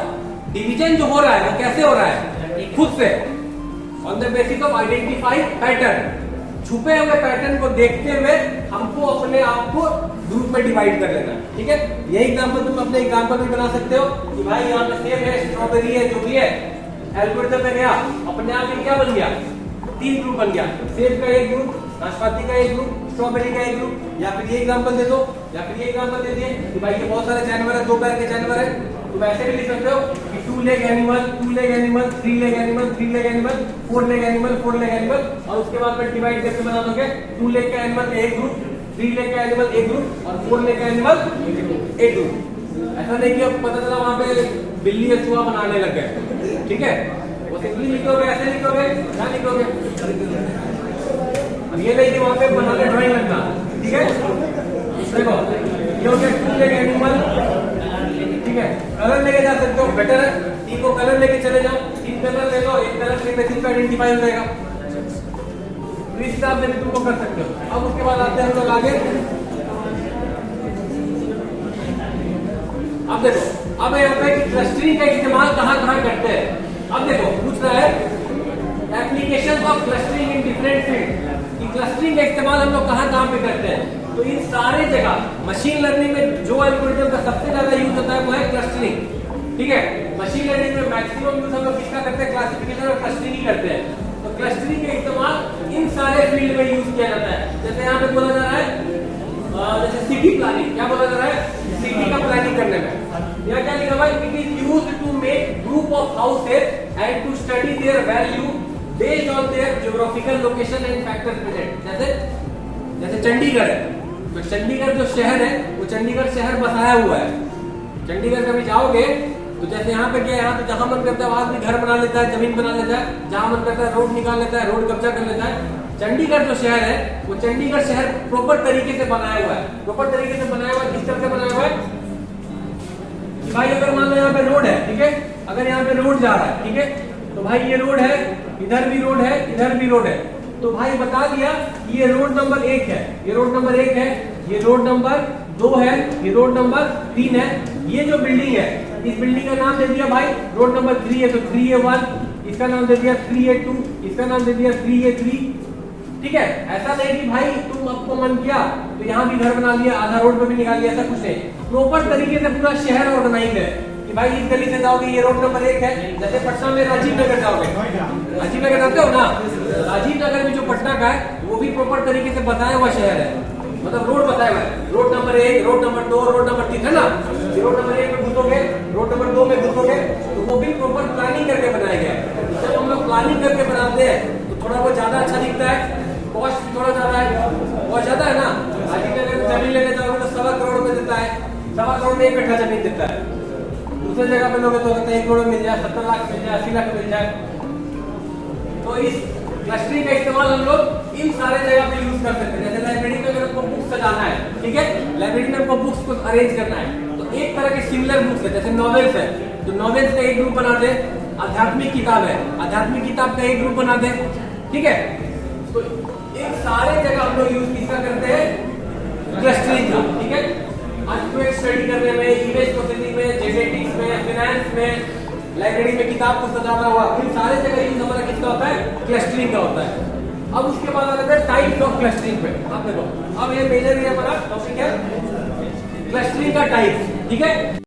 डिवीजन जो हो रहा है वो कैसे हो रहा है, खुद से, on the basis of identify pattern. छुपे हुए पैटर्न को देखते हुए हमको अपने आप को ग्रुप में डिवाइड कर लेना। ठीक है, यही एग्जांपल तुम अपने एग्जांपल में बना सकते हो कि भाई यहाँ पे सेब है, स्ट्रॉबेरी है, जो भी है, एल्गोरिथम में गया, अपने आप में क्या बन गया, तीन ग्रुप बन गया। सेब का एक ग्रुप, नाशपाती का एक ग्रुप, स्ट्रॉबेरी का एक ग्रुप। या फिर ये एग्जांपल दे दो, या फिर ये एग्जांपल दे दिए कि भाई ये बहुत सारे जानवर है, दो पैर के जानवर है, तो वैसे भी लिख सकते हो कि 2 leg animal, 2 leg animal, 3 leg animal, 3 leg animal, 4 leg animal, 4 leg animal, और उसके बाद में डिवाइड करके बना दोगे 2 लेग का एनिमल एक ग्रुप, 3 लेग का एनिमल एक ग्रुप और 4 लेग का एनिमल एक ग्रुप। ऐसा नहीं कि अब पता चला वहां पे बिल्ली या चूहा बनाने लग गए। ठीक है, वो सिंपली लिखोगे, ऐसे लिखोगे, क्या लिखोगे, अब ये नहीं कि वहां पे बनाने ड्राइंग लगना। ठीक है, देखो ये हो गया 2 लेग एनिमल। ठीक है, कलर लेके जा सकते हो, बेटर है, 3 को कलर लेके चले जाओ, 3 कलर ले लो, एक कलर से बेसिस पे आइडेंटिफाई हो जाएगा। तो इस हिसाब से भी तुमको कर सकते हो। अब उसके बाद आते हैं हम लोग आगे। अब देखो, अब यहाँ पे क्लस्टरिंग का इस्तेमाल कहाँ कहाँ करते हैं। अब देखो पूछ रहा है application of clustering in different field, clustering का इस्तेमाल हम लोग कहाँ कहाँ पे करते हैं। तो इन सारे जगह मशीन लर्निंग में जो एल्गोरिथम का सबसे ज्यादा यूज होता है वो है क्लस्टरिंग। ठीक है, मशीन लर्निंग में मैक्सिमम यूज हम लोग किसका करते हैं, क्लासिफिकेशन और क्लस्टरिंग ही करते हैं। तो क्लस्टरिंग का इस्तेमाल इन सारे फील्ड में यूज किया जाता है। जैसे यहाँ पे बोला जा रहा है जैसे सिटी प्लानिंग, क्या बोला जा रहा है, सिटी का प्लानिंग करने में यहाँ क्या लिखा हुआ है, it is used to make group of houses and to study their value based on their geographical location and factors present. जैसे चंडीगढ़ है, तो चंडीगढ़ जो शहर है वो चंडीगढ़ शहर बसाया हुआ है। चंडीगढ़ कभी जाओगे तो जैसे यहाँ पे क्या है, यहाँ तो जहां मन करता है आदमी घर बना लेता है, जमीन बना लेता है, जहां मन करता है रोड निकाल लेता है, रोड कब्जा कर लेता है। चंडीगढ़ जो शहर है वो चंडीगढ़ शहर प्रॉपर तरीके से बनाया हुआ है। प्रॉपर तरीके से बनाया हुआ है, किस तरह से बनाया हुआ है कि भाई अगर मान लो यहाँ पे रोड है, ठीक है, अगर यहाँ पे रोड जा रहा है, ठीक है, तो भाई ये रोड है, इधर भी रोड है, इधर भी रोड है, तो भाई बता दिया ये रोड नंबर 1 है, ये रोड नंबर 1 है, ये रोड नंबर 2 है, ये रोड नंबर 3 है। ये जो बिल्डिंग है, इस बिल्डिंग का नाम दे दिया भाई रोड नंबर 3 है, तो 3A1, इसका नाम दे दिया 3A2, इसका नाम दे दिया 3A3। ठीक है, ऐसा नहीं कि भाई तुम आपको मन किया तो यहाँ भी घर बना लिया, आधा रोड पे भी निकाल लिया, ऐसा कुछ नहीं। प्रॉपर तरीके से पूरा शहर ऑर्गेनाइज है कि भाई इस गली से जाओगे ये रोड नंबर 1 है। जैसे पटना में राजीव नगर जाओगे, राजीव नगर जाते हो ना, राजीव नगर में जो पटना का है वो भी प्रॉपर तरीके से बताया हुआ शहर है, मतलब रोड बताया हुआ है, road number 1, road number 2, road number 3 है ना। रोड नंबर 1 में घुसोगे, रोड नंबर 2 में घुसोगे, तो वो भी प्रॉपर प्लानिंग करके बनाया गया है। जब हम लोग प्लानिंग करके बनाते हैं तो थोड़ा बहुत ज्यादा अच्छा दिखता है, कॉस्ट 1 कट्ठा जमीन देता है, दूसरी जगह पे लोगे तो कहते हैं 1 करोड़ मिल जाए, 70 लाख मिल जाए, 80 लाख मिल जाए। तो इस क्लस्टरिंग का इस्तेमाल हम लोग इन सारे जगह पे यूज कर सकते हैं। जैसे लाइब्रेरी में अगर आपको बुक्स सजाना है, ठीक है, लाइब्रेरी में आपको बुक्स को अरेंज करना है, तो एक तरह के सिमिलर बुक्स है, जैसे नॉवेल्स है, तो नॉवेल्स का एक ग्रुप बना दे, आध्यात्मिक किताब है, आध्यात्मिक किताब का एक ग्रुप बना दे, ठीक है। तो इन सारे जगह हम लोग यूज किसका करते हैं, क्लस्टरिंग का, ठीक है। अर्थक्वेक स्टडी करने में, इमेज प्रोसेसिंग में, जेनेटिक्स में, फाइनेंस में, लाइब्रेरी में किताब को सजाना हुआ, इन सारे जगह यूज हमारा किसका होता है, क्लस्टरिंग का होता है। अब उसके बाद आ जाता है टाइप्स ऑफ क्लस्टरिंग पे। आप देखो, अब ये मेजर हमारा टॉपिक है क्लस्टरिंग का टाइप, ठीक है।